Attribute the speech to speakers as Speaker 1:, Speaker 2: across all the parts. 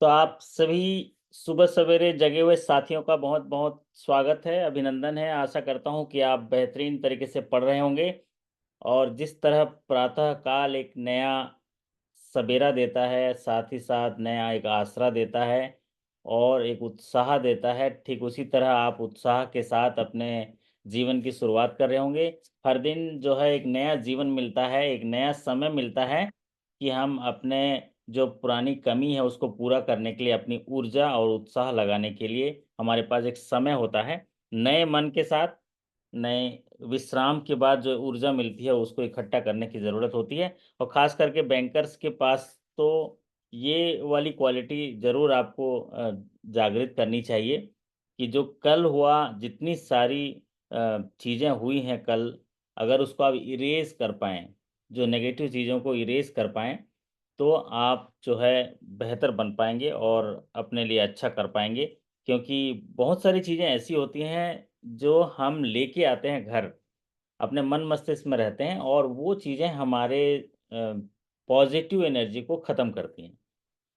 Speaker 1: तो आप सभी सुबह सवेरे जगे हुए साथियों का बहुत बहुत स्वागत है, अभिनंदन है। आशा करता हूं कि आप बेहतरीन तरीके से पढ़ रहे होंगे। और जिस तरह प्रातः काल एक नया सवेरा देता है, साथ ही साथ नया एक आसरा देता है और एक उत्साह देता है, ठीक उसी तरह आप उत्साह के साथ अपने जीवन की शुरुआत कर रहे होंगे। हर दिन जो है एक नया जीवन मिलता है, एक नया समय मिलता है कि हम अपने जो पुरानी कमी है उसको पूरा करने के लिए, अपनी ऊर्जा और उत्साह लगाने के लिए हमारे पास एक समय होता है। नए मन के साथ, नए विश्राम के बाद जो ऊर्जा मिलती है उसको इकट्ठा करने की ज़रूरत होती है। और ख़ास करके बैंकर्स के पास तो ये वाली क्वालिटी ज़रूर आपको जागृत करनी चाहिए कि जो कल हुआ, जितनी सारी चीज़ें हुई हैं कल, अगर उसको आप इरेज़ कर पाएँ, जो नेगेटिव चीज़ों को इरेज़ कर पाएँ, तो आप जो है बेहतर बन पाएँगे और अपने लिए अच्छा कर पाएँगे। क्योंकि बहुत सारी चीज़ें ऐसी होती हैं जो हम लेके आते हैं घर, अपने मन मस्तिष्क में रहते हैं और वो चीज़ें हमारे पॉज़िटिव एनर्जी को ख़त्म करती हैं।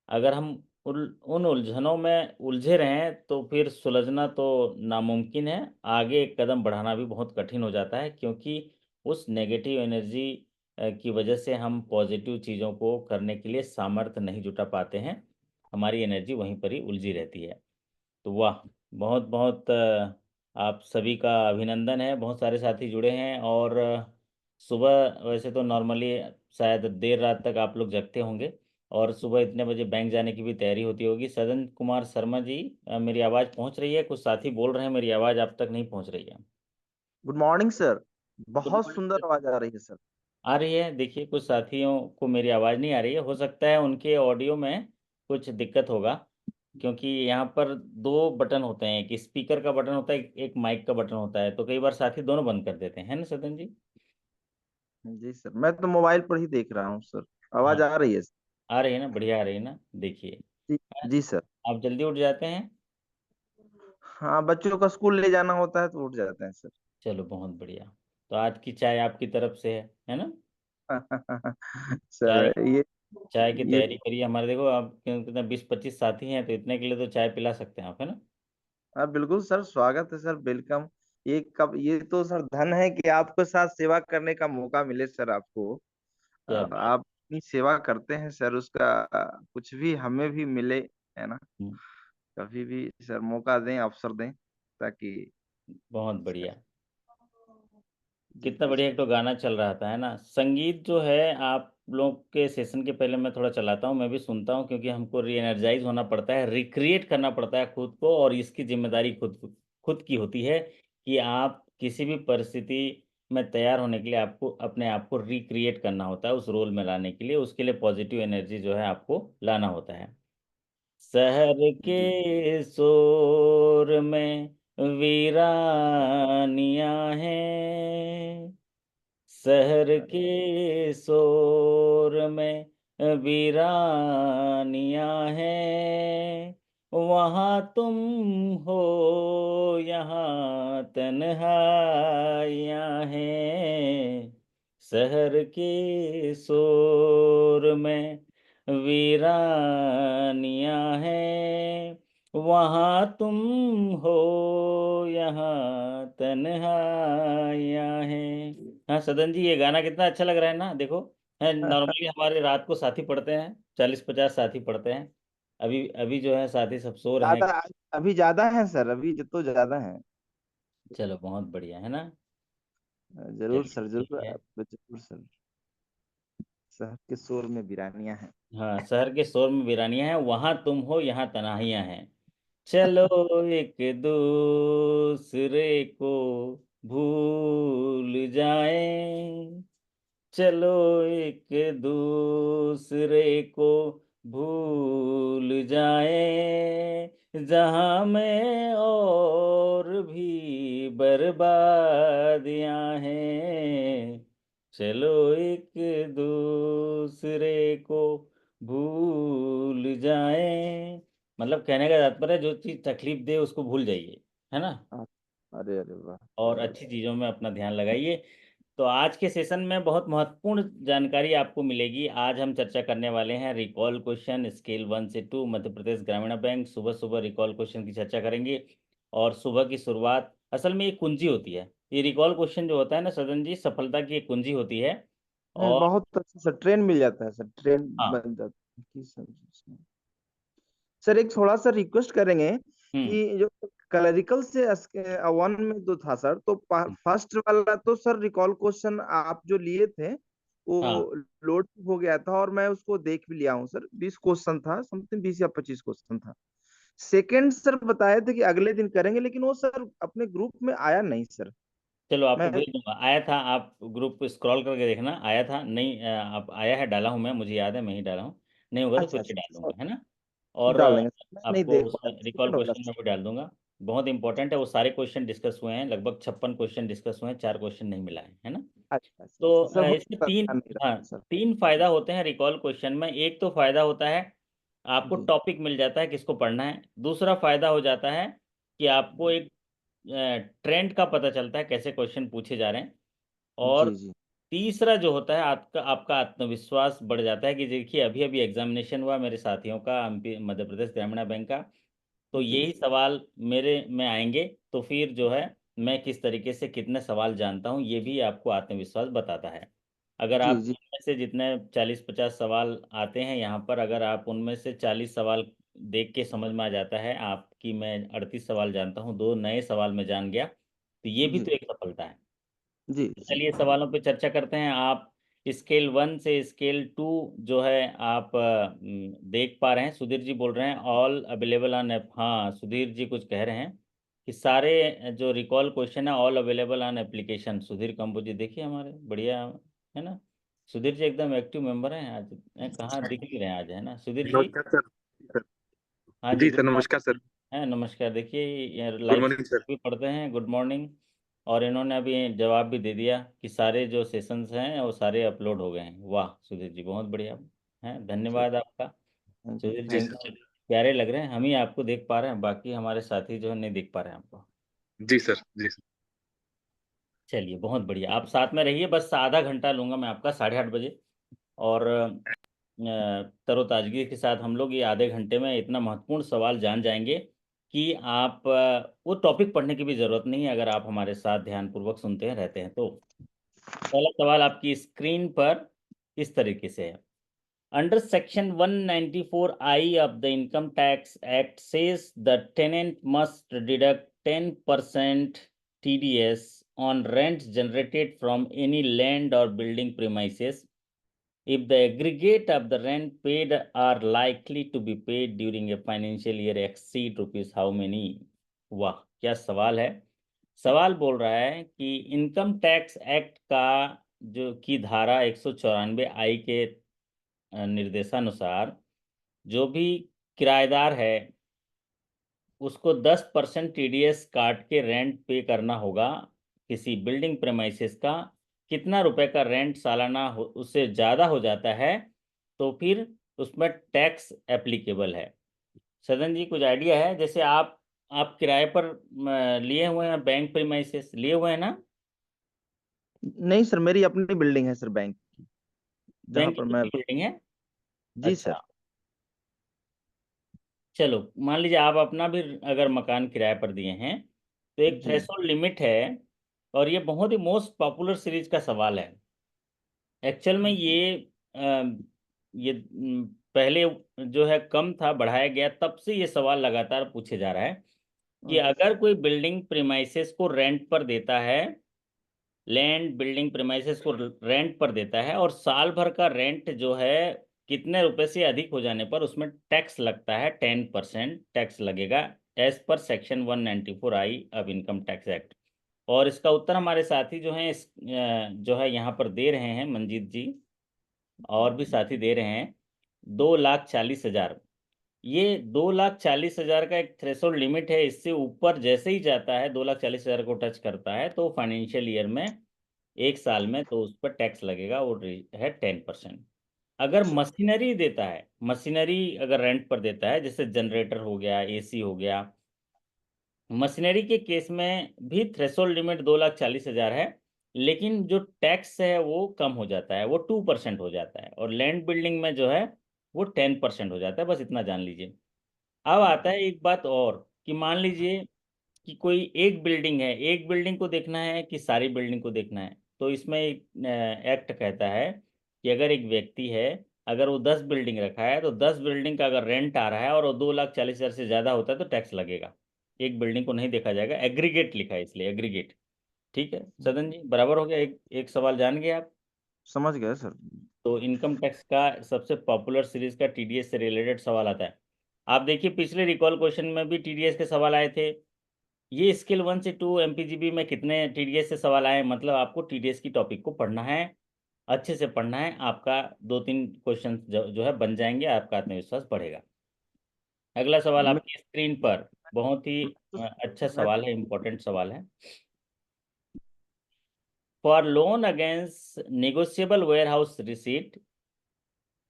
Speaker 1: अगर हम उन उलझनों में उलझे रहें तो फिर सुलझना तो नामुमकिन है, आगे एक कदम बढ़ाना भी बहुत कठिन हो जाता है, क्योंकि उस नेगेटिव एनर्जी की वजह से हम पॉज़िटिव चीज़ों को करने के लिए सामर्थ्य नहीं जुटा पाते हैं, हमारी एनर्जी वहीं पर ही उलझी रहती है। तो वाह! बहुत-बहुत आप सभी का अभिनंदन है, बहुत सारे साथी जुड़े हैं और सुबह वैसे तो नॉर्मली शायद देर रात तक आप लोग जगते होंगे और सुबह इतने बजे बैंक जाने की भी तैयारी होती होगी। सदन कुमार शर्मा जी, मेरी आवाज़ पहुँच रही है? कुछ साथी बोल रहे हैं मेरी आवाज़ आप तक नहीं पहुँच रही है।
Speaker 2: Good morning sir.
Speaker 1: गुड
Speaker 2: बहुत
Speaker 1: मॉर्निंग
Speaker 2: सुंदर
Speaker 1: सर।
Speaker 2: आवाज़ आ रही है सर।
Speaker 1: आ रही है? देखिए कुछ साथियों को मेरी आवाज़ नहीं आ रही है, हो सकता है उनके ऑडियो में कुछ दिक्कत होगा, क्योंकि यहाँ पर 2 बटन होते हैं, एक स्पीकर का बटन होता है, एक माइक का बटन होता है, तो कई बार साथी दोनों बंद कर देते हैं, है ना सदन जी?
Speaker 2: जी सर, मैं तो मोबाइल पर ही देख रहा हूँ सर।
Speaker 1: हाँ,
Speaker 2: आवाज़ आ रही है सर।
Speaker 1: आ रही है ना? बढ़िया आ रही है ना? देखिए,
Speaker 2: जी,
Speaker 1: अ,
Speaker 2: जी सर।
Speaker 1: आप जल्दी उठ जाते हैं?
Speaker 2: हाँ, बच्चों का स्कूल ले जाना होता है तो उठ जाते हैं सर।
Speaker 1: चलो बहुत बढ़िया। तो आज की चाय आपकी तरफ से है ना? चाय
Speaker 2: सर ये
Speaker 1: चाय की
Speaker 2: ये
Speaker 1: तैयारी करिए, हमारे देखो आप कितना 20-25 साथी हैं, तो इतने के लिए तो चाय पिला सकते हैं आप, है ना?
Speaker 2: बिल्कुल सर, स्वागत है सर, वेलकम। ये तो सर धन है कि आपके साथ सेवा करने का मौका मिले सर आपको।
Speaker 1: क्या बात!
Speaker 2: आप इतनी सेवा करते हैं सर, उसका कुछ भी हमें भी मिले, है ना?
Speaker 1: हुँ,
Speaker 2: कभी भी सर मौका दें, अवसर दें, ताकि
Speaker 1: बहुत बढ़िया।
Speaker 2: जी,
Speaker 1: कितना
Speaker 2: जी
Speaker 1: बढ़िया
Speaker 2: सर।
Speaker 1: एक तो गाना चल रहा था, है ना? संगीत जो है आप लोग के सेशन के पहले मैं थोड़ा चलाता हूँ, मैं भी सुनता हूँ, क्योंकि हमको री एनर्जाइज़ होना पड़ता है, रिक्रिएट करना पड़ता है खुद को, और इसकी ज़िम्मेदारी खुद की होती है कि आप किसी भी परिस्थिति में तैयार होने के लिए आपको अपने आप को रिक्रिएट करना होता है, उस रोल में लाने के लिए, उसके लिए पॉज़िटिव एनर्जी जो है आपको लाना होता है। शहर
Speaker 2: जी,
Speaker 1: के शोर में वीरानियाँ हैं, शहर के शोर में वीरानियाँ हैं, वहाँ तुम हो, यहाँ तन्हाइयाँ हैं, शहर के शोर में वीरानियाँ हैं, वहाँ तुम हो, यहाँ तन्हाइयाँ हैं। हाँ, सदन जी ये गाना कितना अच्छा लग रहा है ना? देखो, नॉर्मली हमारे रात को साथी पढ़ते हैं, 40-50 साथी पढ़ते हैं। अभी अभी जो है साथी सब सो रहे हैं।
Speaker 2: ज्यादा अभी ज्यादा है सर, अभी तो ज्यादा है।
Speaker 1: चलो बहुत बढ़िया, है ना?
Speaker 2: जरूर
Speaker 1: चलिए
Speaker 2: सर,
Speaker 1: ठीक
Speaker 2: जरूर
Speaker 1: है।
Speaker 2: जरूर सर। शहर के शोर में वीरानियां हैं।
Speaker 1: हाँ, शहर के शोर में वीरानियाँ हैं, वहाँ तुम हो, यहाँ तन्हाइयाँ हैं। चलो एक दूसरे को भूल जाएं, चलो एक दूसरे को भूल जाएं, जहां में और भी बर्बादियां हैं, चलो एक दूसरे को भूल जाएं। मतलब कहने का तात्पर्य, जो चीज़ तकलीफ दे उसको भूल जाइए, है ना?
Speaker 2: अ- अरे अरे वाह, क्या
Speaker 1: और
Speaker 2: बात।
Speaker 1: अच्छी चीज़ों में अपना ध्यान लगाइए। तो आज के सेशन में बहुत महत्वपूर्ण जानकारी आपको मिलेगी। आज हम चर्चा करने वाले हैं रिकॉल क्वेश्चन स्केल 1 से 2 मध्य प्रदेश ग्रामीण बैंक। सुबह सुबह रिकॉल क्वेश्चन की चर्चा करेंगे और सुबह की शुरुआत असल में एक कुंजी होती है। ये रिकॉल क्वेश्चन जो होता है ना सदन जी, सफलता की एक कुंजी होती है।
Speaker 2: नहीं,
Speaker 1: और
Speaker 2: बहुत अच्छा सर, ट्रेन मिल जाता है सर, ट्रेन
Speaker 1: हाँ।
Speaker 2: बन जाता है कि सर एक थोड़ा सा रिक्वेस्ट करेंगे
Speaker 1: हम्म।
Speaker 2: कि जो क्लरिकल से वन में जो था सर, तो फर्स्ट वाला तो सर रिकॉल क्वेश्चन आप जो लिए थे वो
Speaker 1: हाँ,
Speaker 2: लोड हो गया था, और मैं उसको देख भी लिया हूँ सर। 20 क्वेश्चन था, समथिंग 20 या 25 क्वेश्चन था। सेकंड सर बताए थे कि अगले दिन करेंगे, लेकिन वो सर अपने ग्रुप में आया नहीं सर।
Speaker 1: चलो आपको
Speaker 2: मैं
Speaker 1: भेज दूंगा। आया था, आप ग्रुप पे स्क्रॉल करके देखना, आया था नहीं? आप आया है, डाला हूँ मैं, मुझे याद है मैं ही डाला हूँ। नहीं होगा तो
Speaker 2: अच्छा
Speaker 1: फिर से
Speaker 2: अच्छा
Speaker 1: डाल
Speaker 2: सर,
Speaker 1: दूंगा, है ना? और
Speaker 2: डाल देंगे सर, मैं नहीं
Speaker 1: आपको
Speaker 2: देख
Speaker 1: उस
Speaker 2: पाया,
Speaker 1: रिकॉल
Speaker 2: सेकंड वाला
Speaker 1: क्वेश्चन
Speaker 2: सर।
Speaker 1: में भी डाल दूंगा। बहुत इंपॉर्टेंट है, वो सारे क्वेश्चन डिस्कस हुए हैं, लगभग 56 क्वेश्चन डिस्कस हुए हैं, 4 क्वेश्चन नहीं मिला है ना?
Speaker 2: अच्छा अच्छा
Speaker 1: तो
Speaker 2: अच्छा सर, हो
Speaker 1: इसमें
Speaker 2: सकता है
Speaker 1: तीन,
Speaker 2: ध्यान नहीं
Speaker 1: हाँ,
Speaker 2: रखा सर।
Speaker 1: 3 फायदा होते हैं रिकॉल क्वेश्चन में। एक तो फायदा होता है आपको
Speaker 2: जी
Speaker 1: टॉपिक मिल जाता है किसको पढ़ना है। दूसरा फायदा हो जाता है कि आपको एक ट्रेंड का पता चलता है कैसे क्वेश्चन पूछे जा रहे हैं। और
Speaker 2: जी जी
Speaker 1: तीसरा जो होता है आपका आपका आत्मविश्वास बढ़ जाता है कि देखिए अभी अभी एग्जामिनेशन हुआ मेरे साथियों का, एमपी मध्य प्रदेश ग्रामीण बैंक का। तो
Speaker 2: जी
Speaker 1: यही सवाल मेरे में आएंगे, तो फिर जो है मैं किस तरीके से कितने सवाल जानता हूँ ये भी आपको आत्मविश्वास बताता है। अगर
Speaker 2: जी
Speaker 1: आप
Speaker 2: जी
Speaker 1: इनमें से जितने 40-50 सवाल आते हैं यहाँ पर, अगर आप उनमें से 40 सवाल देख के समझ में आ जाता है आपकी मैं 38 सवाल जानता हूँ, 2 नए सवाल में जान गया, तो ये भी
Speaker 2: जी
Speaker 1: तो एक सफलता है।
Speaker 2: जी
Speaker 1: तो
Speaker 2: जी
Speaker 1: चलिए सवालों पे चर्चा करते हैं। आप स्केल 1 से स्केल 2 जो है आप देख पा रहे हैं। सुधीर जी बोल रहे हैं ऑल अवेलेबल ऑन ऐप। हाँ, सुधीर जी कुछ कह रहे हैं कि सारे जो रिकॉल क्वेश्चन है all available on application. Sudhir Kamboj ji देखिए हमारे, बढ़िया है ना? सुधीर जी एकदम एक्टिव मेंबर हैं आज, कहाँ दिख नहीं रहे हैं आज, है ना सुधीर जी?
Speaker 3: नमस्कार सर।
Speaker 1: हाँ जी,
Speaker 3: जी
Speaker 1: गुड
Speaker 3: सर, नमस्कार
Speaker 1: मॉर्निंग।
Speaker 3: सर।
Speaker 1: है, नमस्कार। देखिए ये
Speaker 3: गुड
Speaker 1: लाइव
Speaker 3: मॉर्निंग सर।
Speaker 1: भी पढ़ते हैं, गुड मॉर्निंग। और इन्होंने अभी जवाब भी दे दिया कि सारे जो सेशंस हैं वो सारे अपलोड हो गए हैं। वाह सुधीर जी, बहुत बढ़िया है, धन्यवाद आपका।
Speaker 2: Thank you
Speaker 1: Sudhir ji
Speaker 3: ji
Speaker 2: thank you
Speaker 3: sir.
Speaker 1: एकदम प्यारे लग रहे हैं, हम ही आपको देख पा रहे हैं, बाकी हमारे साथी जो है नहीं देख पा रहे हैं आपको।
Speaker 3: जी सर। जी सर।
Speaker 1: चलिए बहुत बढ़िया, आप साथ में रहिए, बस आधा घंटा लूंगा मैं आपका, 8:30 बजे। और तरोताजगी के साथ हम लोग ये आधे घंटे में इतना महत्वपूर्ण सवाल जान जाएंगे कि आप वो टॉपिक पढ़ने की भी जरूरत नहीं है अगर आप हमारे साथ ध्यानपूर्वक सुनते हैं रहते हैं तो। पहला सवाल आपकी स्क्रीन पर इस तरीके से है। Under section 194I of the Income Tax Act says the tenant must deduct 10% TDS on rent generated from any land or building premises if the aggregate of the rent paid are likely to be paid during a financial year exceed rupees how many? वाह क्या सवाल है। सवाल बोल रहा है कि income tax act का जो की धारा 194 आई के निर्देशानुसार जो भी किराएदार है उसको 10% टीडीएस काट के रेंट पे करना होगा किसी बिल्डिंग प्रेमाइसेस का। कितना रुपए का रेंट सालाना उससे ज़्यादा हो जाता है तो फिर उसमें टैक्स एप्लीकेबल है। सदन जी कुछ आइडिया है? जैसे आप किराए पर लिए हुए हैं, बैंक प्रेमाइसेस लिए हुए हैं ना?
Speaker 2: नहीं सर, मेरी अपनी बिल्डिंग है सर, बैंक की, जहाँ
Speaker 1: बैंक की
Speaker 2: पर मैं।
Speaker 1: कितनी बिल्डिंग है?
Speaker 2: जी
Speaker 1: अच्छा,
Speaker 2: सर।
Speaker 1: चलो मान लीजिए आप अपना भी अगर मकान किराए पर दिए हैं तो एक
Speaker 2: जी
Speaker 1: थ्रेशोल्ड लिमिट है। और ये बहुत ही मोस्ट पॉपुलर सीरीज का सवाल है। एक्चुअल में पहले जो है कम था, बढ़ाया गया, तब से ये सवाल लगातार पूछे जा रहा है कि
Speaker 2: अच्छा
Speaker 1: अगर कोई बिल्डिंग प्रीमाइसेस को रेंट पर देता है, लैंड बिल्डिंग प्रीमाइसेस को रेंट पर देता है और साल भर का रेंट जो है कितने रुपए से अधिक हो जाने पर उसमें टैक्स लगता है, 10% टैक्स लगेगा as per section 194I of income tax act. और इसका उत्तर हमारे साथी जो हैं जो है यहाँ पर दे रहे हैं, मंजीत जी और भी साथी दे रहे हैं, 2,40,000। ये 2,40,000 का एक थ्रेशोल्ड लिमिट है, इससे ऊपर जैसे ही जाता है 2,40,000 को टच करता है तो फाइनेंशियल ईयर में, एक साल में, तो उस पर टैक्स लगेगा, वो है 10%। अगर मशीनरी देता है, मशीनरी अगर रेंट पर देता है जैसे जनरेटर हो गया, एसी हो गया, मशीनरी के केस में भी थ्रेशोल्ड लिमिट 2,40,000 है, लेकिन जो टैक्स है वो कम हो जाता है, वो 2% हो जाता है, और लैंड बिल्डिंग में जो है वो 10% हो जाता है। बस इतना जान लीजिए। अब आता है एक बात और, कि मान लीजिए कि कोई एक बिल्डिंग है, एक बिल्डिंग को देखना है कि सारी बिल्डिंग को देखना है। तो इसमें एक एक्ट कहता है कि अगर एक व्यक्ति है, अगर वो 10 बिल्डिंग रखा है, तो 10 बिल्डिंग का अगर रेंट आ रहा है और वो 2,40,000 से ज़्यादा होता है तो टैक्स लगेगा। एक बिल्डिंग को नहीं देखा जाएगा, एग्रीगेट लिखा है इसलिए, एग्रीगेट। ठीक है सदन जी, बराबर हो गया। एक एक सवाल जान गए आप।
Speaker 2: समझ गए सर।
Speaker 1: तो इनकम टैक्स का सबसे पॉपुलर सीरीज का टीडीएस से रिलेटेड सवाल आता है। आप देखिए पिछले रिकॉल क्वेश्चन में भी टीडीएस के सवाल आए थे। ये स्केल 1 से 2 एमपीजीबी में कितने टीडीएस से सवाल आए, मतलब आपको टीडीएस की टॉपिक को पढ़ना है, अच्छे से पढ़ना है। आपका 2-3 क्वेश्चन जो है बन जाएंगे, आपका आत्मविश्वास बढ़ेगा। अगला सवाल
Speaker 2: मैं
Speaker 1: आपकी स्क्रीन पर, बहुत ही
Speaker 2: तो
Speaker 1: अच्छा
Speaker 2: मैं
Speaker 1: सवाल है, इंपॉर्टेंट सवाल है। For loan against negotiable warehouse receipt,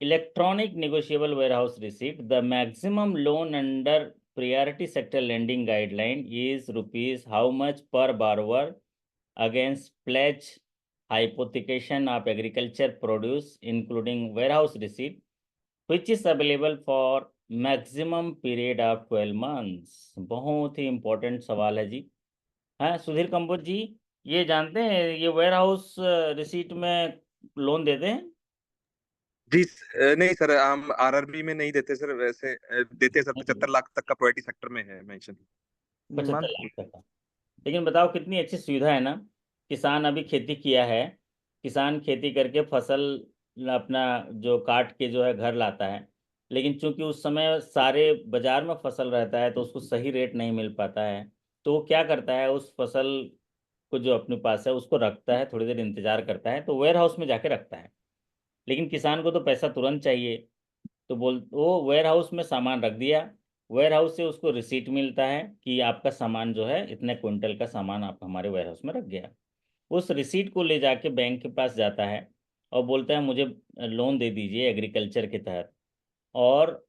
Speaker 1: electronic negotiable warehouse receipt, the maximum loan under priority sector lending guideline is rupees how much per borrower against pledge hypothecation of agriculture produce including warehouse receipt, which is available for maximum period of 12 months। बहुत ही important सवाल है जी। हाँ सुधीर कंबोज जी, ये जानते हैं ये ware house receipt में loan देते हैं?
Speaker 3: जी नहीं सर, हम आरआरबी में नहीं देते सर, वैसे देते हैं सर, 75 लाख तक का प्रायोरिटी सेक्टर में है मेंशन।
Speaker 1: 75 लाख तक का। लेकिन बताओ कितनी अच्छी सुविधा है ना। किसान अभी खेती किया है, किसान खेती करके फसल अपना जो काट के जो है घर लाता है, लेकिन चूंकि उस समय सारे बाजार में फसल रहता है तो उसको सही रेट नहीं मिल पाता है। तो वो क्या करता है, उस फसल को जो अपने पास है उसको रखता है, थोड़ी देर इंतजार करता है, तो वेयर हाउस में जाके रखता है। लेकिन किसान को तो पैसा तुरंत चाहिए, तो बोल वो वेयर हाउस में सामान रख दिया। वेयर हाउस से उसको रिसीट मिलता है कि आपका सामान जो है इतने क्विंटल का सामान आप हमारे वेयर हाउस में रख गया। उस रिसीट को ले जाके बैंक के पास जाता है और बोलता है मुझे लोन दे दीजिए एग्रीकल्चर के तहत। और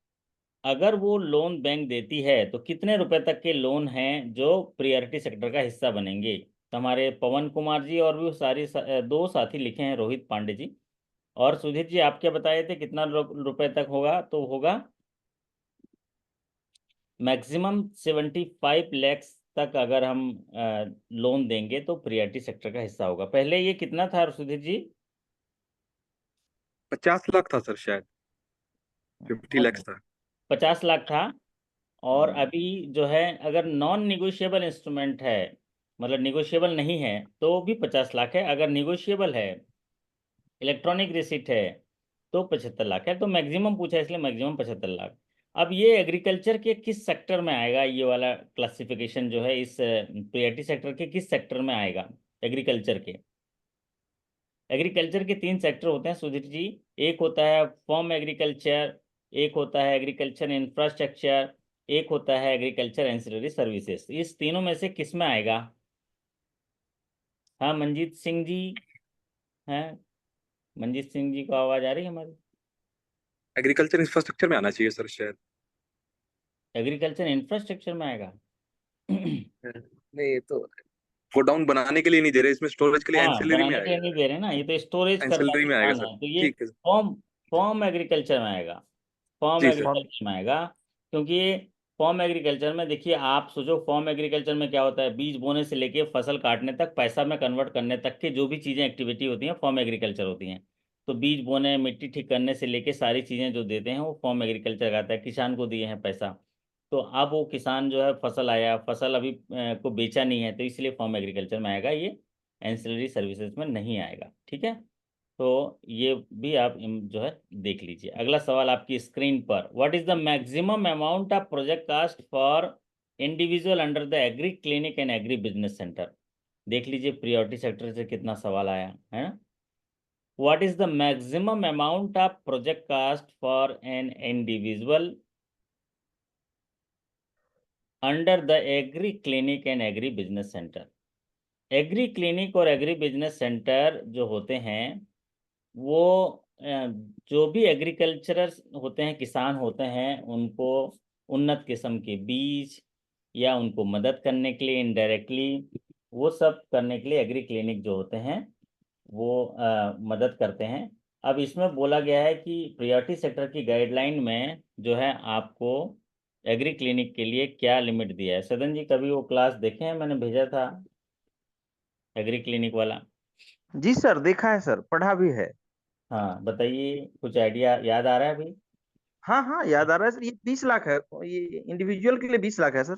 Speaker 1: अगर वो लोन बैंक देती है तो कितने रुपए तक के लोन हैं जो प्रियॉरिटी सेक्टर का हिस्सा बनेंगे। तो हमारे पवन कुमार जी और भी दो साथी लिखे हैं, रोहित पांडे जी और सुधीर जी। आप क्या बताए थे कितना रुपए तक होगा? तो होगा मैक्सिमम 75 लैक्स तक अगर हम लोन देंगे तो प्रियॉरिटी सेक्टर का हिस्सा होगा। पहले ये कितना था सुधीर जी?
Speaker 3: 50 लाख था सर, शायद 50 लाख था।
Speaker 1: 50 लाख था। और अभी जो है अगर नॉन निगोशिएबल इंस्ट्रूमेंट है, मतलब निगोशिएबल नहीं है, तो भी 50 लाख है। अगर निगोशिएबल है, इलेक्ट्रॉनिक रिसिट है, तो 75 लाख है। तो मैक्सिमम पूछा है इसलिए मैक्सिमम 75 लाख। अब ये एग्रीकल्चर के किस सेक्टर में आएगा, ये वाला क्लासिफिकेशन जो है इस प्रियरिटी सेक्टर के किस सेक्टर में आएगा? एग्रीकल्चर के, एग्रीकल्चर के 3 सेक्टर होते हैं सुधीर जी। एक होता है फॉर्म एग्रीकल्चर, एक होता है एग्रीकल्चर इंफ्रास्ट्रक्चर, एक होता है एग्रीकल्चर एंसिलरी सर्विसेज। इस तीनों में से किस में आएगा? हाँ मंजीत सिंह जी हैं, मंजीत सिंह जी को आवाज आ रही है हमारी?
Speaker 3: एग्रीकल्चर इंफ्रास्ट्रक्चर में आना चाहिए सर शायद।
Speaker 1: एग्रीकल्चर इंफ्रास्ट्रक्चर में आएगा।
Speaker 3: नहीं तो गोडाउन बनाने के लिए नहीं दे रहे, इसमें स्टोरेज के लिए
Speaker 1: हाँ
Speaker 3: एंसिलरी में
Speaker 1: बनाने के लिए
Speaker 3: आएगा।
Speaker 1: नहीं दे रहे ना, ये तो स्टोरेज करता
Speaker 3: एंसिलरी में आएगा
Speaker 1: किसान
Speaker 3: सर,
Speaker 1: है, तो ये
Speaker 3: ठीक है।
Speaker 1: फॉर्म फॉर्म एग्रीकल्चर में आएगा। फॉर्म
Speaker 3: जी सर।
Speaker 2: फॉर्म
Speaker 1: एग्रीकल्चर में आएगा। क्योंकि फॉर्म एग्रीकल्चर में देखिए, आप सोचो फॉर्म एग्रीकल्चर में क्या होता है, बीज बोने से लेके फसल काटने तक, पैसा में कन्वर्ट करने तक के जो भी चीज़ें एक्टिविटी होती हैं फॉर्म एग्रीकल्चर होती हैं। तो बीज बोने, मिट्टी ठीक करने से लेके सारी चीज़ें जो देते हैं वो फॉर्म एग्रीकल्चर का आता है। किसान को दिए हैं पैसा, तो अब वो किसान जो है फसल आया, फसल अभी को बेचा नहीं है, तो इसलिए फॉर्म एग्रीकल्चर में आएगा, ये एंसिलरी सर्विसेज में नहीं आएगा। ठीक है, तो ये भी आप जो है देख लीजिए। अगला सवाल आपकी स्क्रीन पर, what is the maximum amount of project cost for individual under the agri clinic and agri business centre? देख लीजिए प्रियोरिटी सेक्टर से कितना सवाल आया है ना। What is the maximum amount of project cost for an individual under the agri clinic and agri business centre? Agri clinic और agri business centre जो होते हैं वो जो भी एग्रीकल्चरर होते हैं, किसान होते हैं, उनको उन्नत किस्म के बीज या उनको मदद करने के लिए इनडायरेक्टली वो सब करने के लिए एग्री क्लिनिक जो होते हैं वो मदद करते हैं। अब इसमें बोला गया है कि प्रायोरिटी सेक्टर की गाइडलाइन में जो है आपको एग्री क्लिनिक के लिए क्या लिमिट दिया है। सदन जी कभी वो क्लास देखे हैं, मैंने भेजा था एग्री क्लिनिक वाला।
Speaker 2: जी सर, देखा है सर, पढ़ा भी है।
Speaker 1: हाँ बताइए, कुछ आइडिया याद आ रहा है अभी?
Speaker 2: हाँ हाँ, याद आ रहा है सर। ये 20 लाख है, ये इंडिविजुअल के लिए 20 लाख है सर।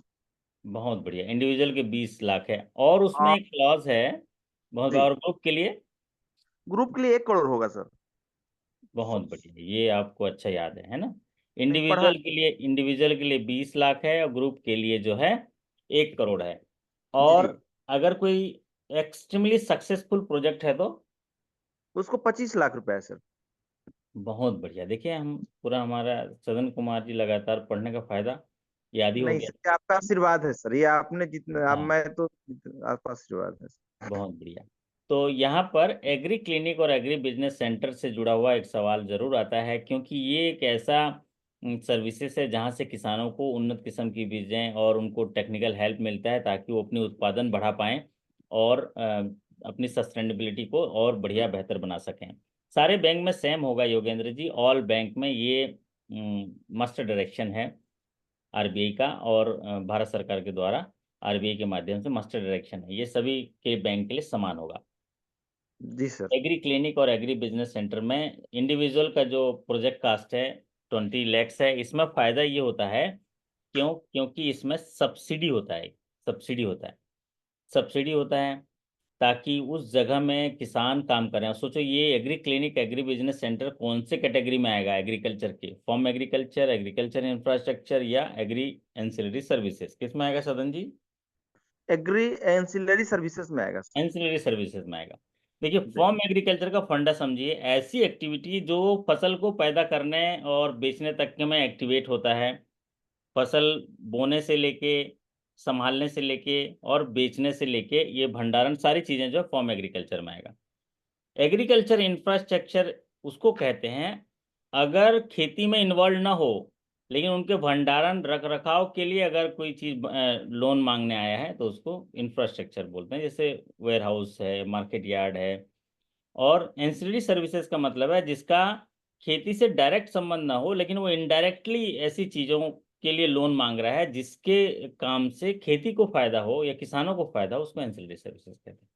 Speaker 1: बहुत बढ़िया, इंडिविजुअल के 20 लाख है और उसमें
Speaker 2: हाँ
Speaker 1: एक क्लॉज है बहुत,
Speaker 2: जी,
Speaker 1: और ग्रुप के लिए
Speaker 2: ग्रुप के लिए 1 करोड़ होगा सर।
Speaker 1: बहुत बढ़िया, ये आपको अच्छा याद है ना।
Speaker 2: नहीं, पढ़ा।
Speaker 1: इंडिविजुअल के लिए 20 लाख है और ग्रुप के लिए जो है 1 करोड़ है।
Speaker 2: जी,
Speaker 1: और अगर कोई एक्सट्रीमली सक्सेसफुल प्रोजेक्ट है तो
Speaker 2: उसको 25 लाख रुपए है सर।
Speaker 1: बहुत बढ़िया। देखिए हम पूरा, हमारा सदन कुमार जी लगातार पढ़ने का फायदा याद ही हो
Speaker 2: नहीं
Speaker 1: गया।
Speaker 2: सर, ये आपका आशीर्वाद है सर, ये आपने जितना, अब
Speaker 1: हाँ
Speaker 2: मैं तो, आपका आशीर्वाद है सर।
Speaker 1: बहुत बढ़िया। तो यहाँ पर एग्री क्लिनिक और एग्री बिजनेस सेंटर से जुड़ा हुआ एक सवाल जरूर आता है, क्योंकि ये एक ऐसा सर्विसेज है जहाँ से किसानों को उन्नत किस्म की बीजें और उनको टेक्निकल हेल्प मिलता है ताकि वो अपनी उत्पादन बढ़ा पाएं और अपनी सस्टेनेबिलिटी को और बढ़िया बेहतर बना सकें। सारे बैंक में सेम होगा योगेंद्र जी, ऑल बैंक में ये मस्ट डायरेक्शन है आरबीआई का, और भारत सरकार के द्वारा आरबीआई के माध्यम से मास्टर डायरेक्शन है, ये सभी के बैंक के लिए समान होगा।
Speaker 2: जी सर।
Speaker 1: एग्री क्लिनिक और एग्री बिजनेस सेंटर में इंडिविजुअल का जो प्रोजेक्ट कास्ट है 20 लैक्स है। इसमें फायदा ये होता है, क्योंकि इसमें सब्सिडी होता है, सब्सिडी होता है, सब्सिडी होता है ताकि उस जगह में किसान काम करें। और सोचो ये agree clinic agree business centre कौन से कैटेगरी में आएगा, एग्रीकल्चर के, फॉर्म एग्रीकल्चर, एग्रीकल्चर इंफ्रास्ट्रक्चर या एग्री एंसिलरी सर्विसेज, किस में आएगा सदन जी?
Speaker 2: एग्री एंसिलरी सर्विसेज में आएगा सर।
Speaker 1: एंसिलरी सर्विसेज में आएगा। देखिए
Speaker 2: जी
Speaker 1: फॉर्म एग्रीकल्चर का फंडा समझिए, ऐसी एक्टिविटी जो फसल को पैदा करने और बेचने तक के में एक्टिवेट होता है। फसल बोने से लेके, संभालने से लेके और बेचने से लेके, ये भंडारण सारी चीजें जो फॉर्म एग्रीकल्चर में आएगा। एग्रीकल्चर इंफ्रास्ट्रक्चर उसको कहते हैं अगर खेती में इन्वॉल्व ना हो लेकिन उनके भंडारण रख रखाव के लिए अगर कोई चीज लोन मांगने आया है तो उसको इंफ्रास्ट्रक्चर बोलते हैं, जैसे वेयर हाउस है, मार्केट यार्ड है। और एंसिलरी सर्विसेज का मतलब है जिसका खेती से डायरेक्ट संबंध ना हो लेकिन वो इनडायरेक्टली ऐसी चीजों के लिए लोन मांग रहा है जिसके काम से खेती को फायदा हो या किसानों को फायदा हो, उसको एंसिलरी सर्विसेज कहते हैं।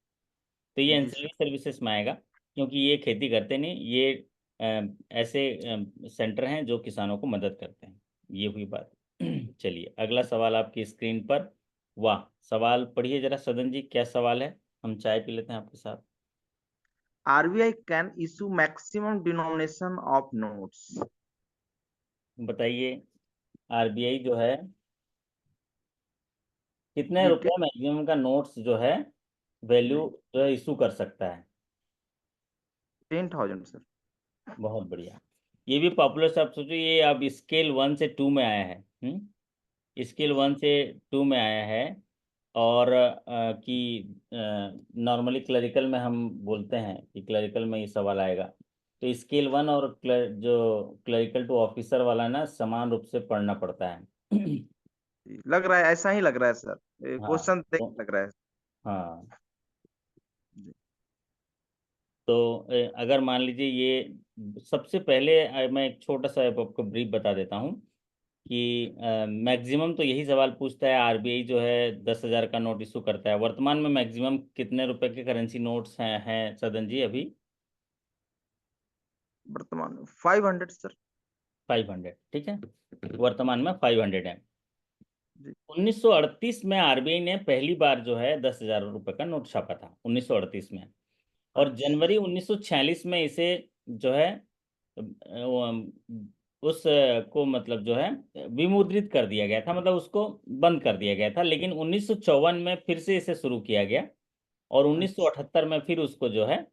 Speaker 1: तो ये
Speaker 2: जी
Speaker 1: एंसिलरी
Speaker 2: सर।
Speaker 1: सर्विसेज में आएगा, क्योंकि ये खेती करते नहीं, ये ऐसे सेंटर हैं जो किसानों को मदद करते हैं। ये हुई बात। चलिए अगला सवाल आपकी स्क्रीन पर। वाह, सवाल पढ़िए जरा सदन जी, क्या सवाल है? हम चाय पी लेते हैं आपके साथ।
Speaker 2: RBI can issue maximum denomination of notes.
Speaker 1: बताइए आरबीआई जो है कितने
Speaker 2: जी,
Speaker 1: रुपए मैक्सिमम का नोट्स जो है वैल्यू
Speaker 2: जी,
Speaker 1: जो है इशू कर सकता है?
Speaker 2: 10,000 सर।
Speaker 1: बहुत बढ़िया। ये भी पॉपुलर से, आप सोचो ये अब स्केल 1 से 2 में आया है। स्केल 1 से 2 में आया है। और कि नॉर्मली क्लरिकल में हम बोलते हैं कि क्लरिकल में ये सवाल आएगा, तो स्केल 1 और जो क्लरिकल टू ऑफिसर वाला ना समान रूप से पढ़ना पड़ता है।
Speaker 2: जी, लग रहा है, ऐसा ही लग रहा है सर,
Speaker 1: हाँ
Speaker 2: क्वेश्चन देख
Speaker 1: तो,
Speaker 2: के लग रहा है।
Speaker 1: हाँ
Speaker 2: जी,
Speaker 1: तो अगर मान लीजिए ये सबसे पहले मैं एक छोटा सा आपको ब्रीफ बता देता हूँ कि मैक्सिमम तो यही सवाल पूछता है, आरबीआई जो है 10,000 का नोट इशू करता है। वर्तमान में मैक्सिमम कितने रुपए के करेंसी नोट्स हैं सदन जी अभी?
Speaker 2: वर्तमान 500 सर।
Speaker 1: 500, ठीक है, वर्तमान में 500 है।
Speaker 2: जी,
Speaker 1: 1938 में आरबीआई ने पहली बार जो है 10,000 रुपए का नोट छापा था, 1938 में। और
Speaker 2: अच्छा।
Speaker 1: जनवरी 1946 में इसे जो है उस को मतलब जो है विमुद्रित कर दिया गया था, मतलब उसको बंद कर दिया गया था। लेकिन 1954 में फिर से इसे शुरू किया गया और
Speaker 2: अच्छा।
Speaker 1: 1978 में फिर उसको जो है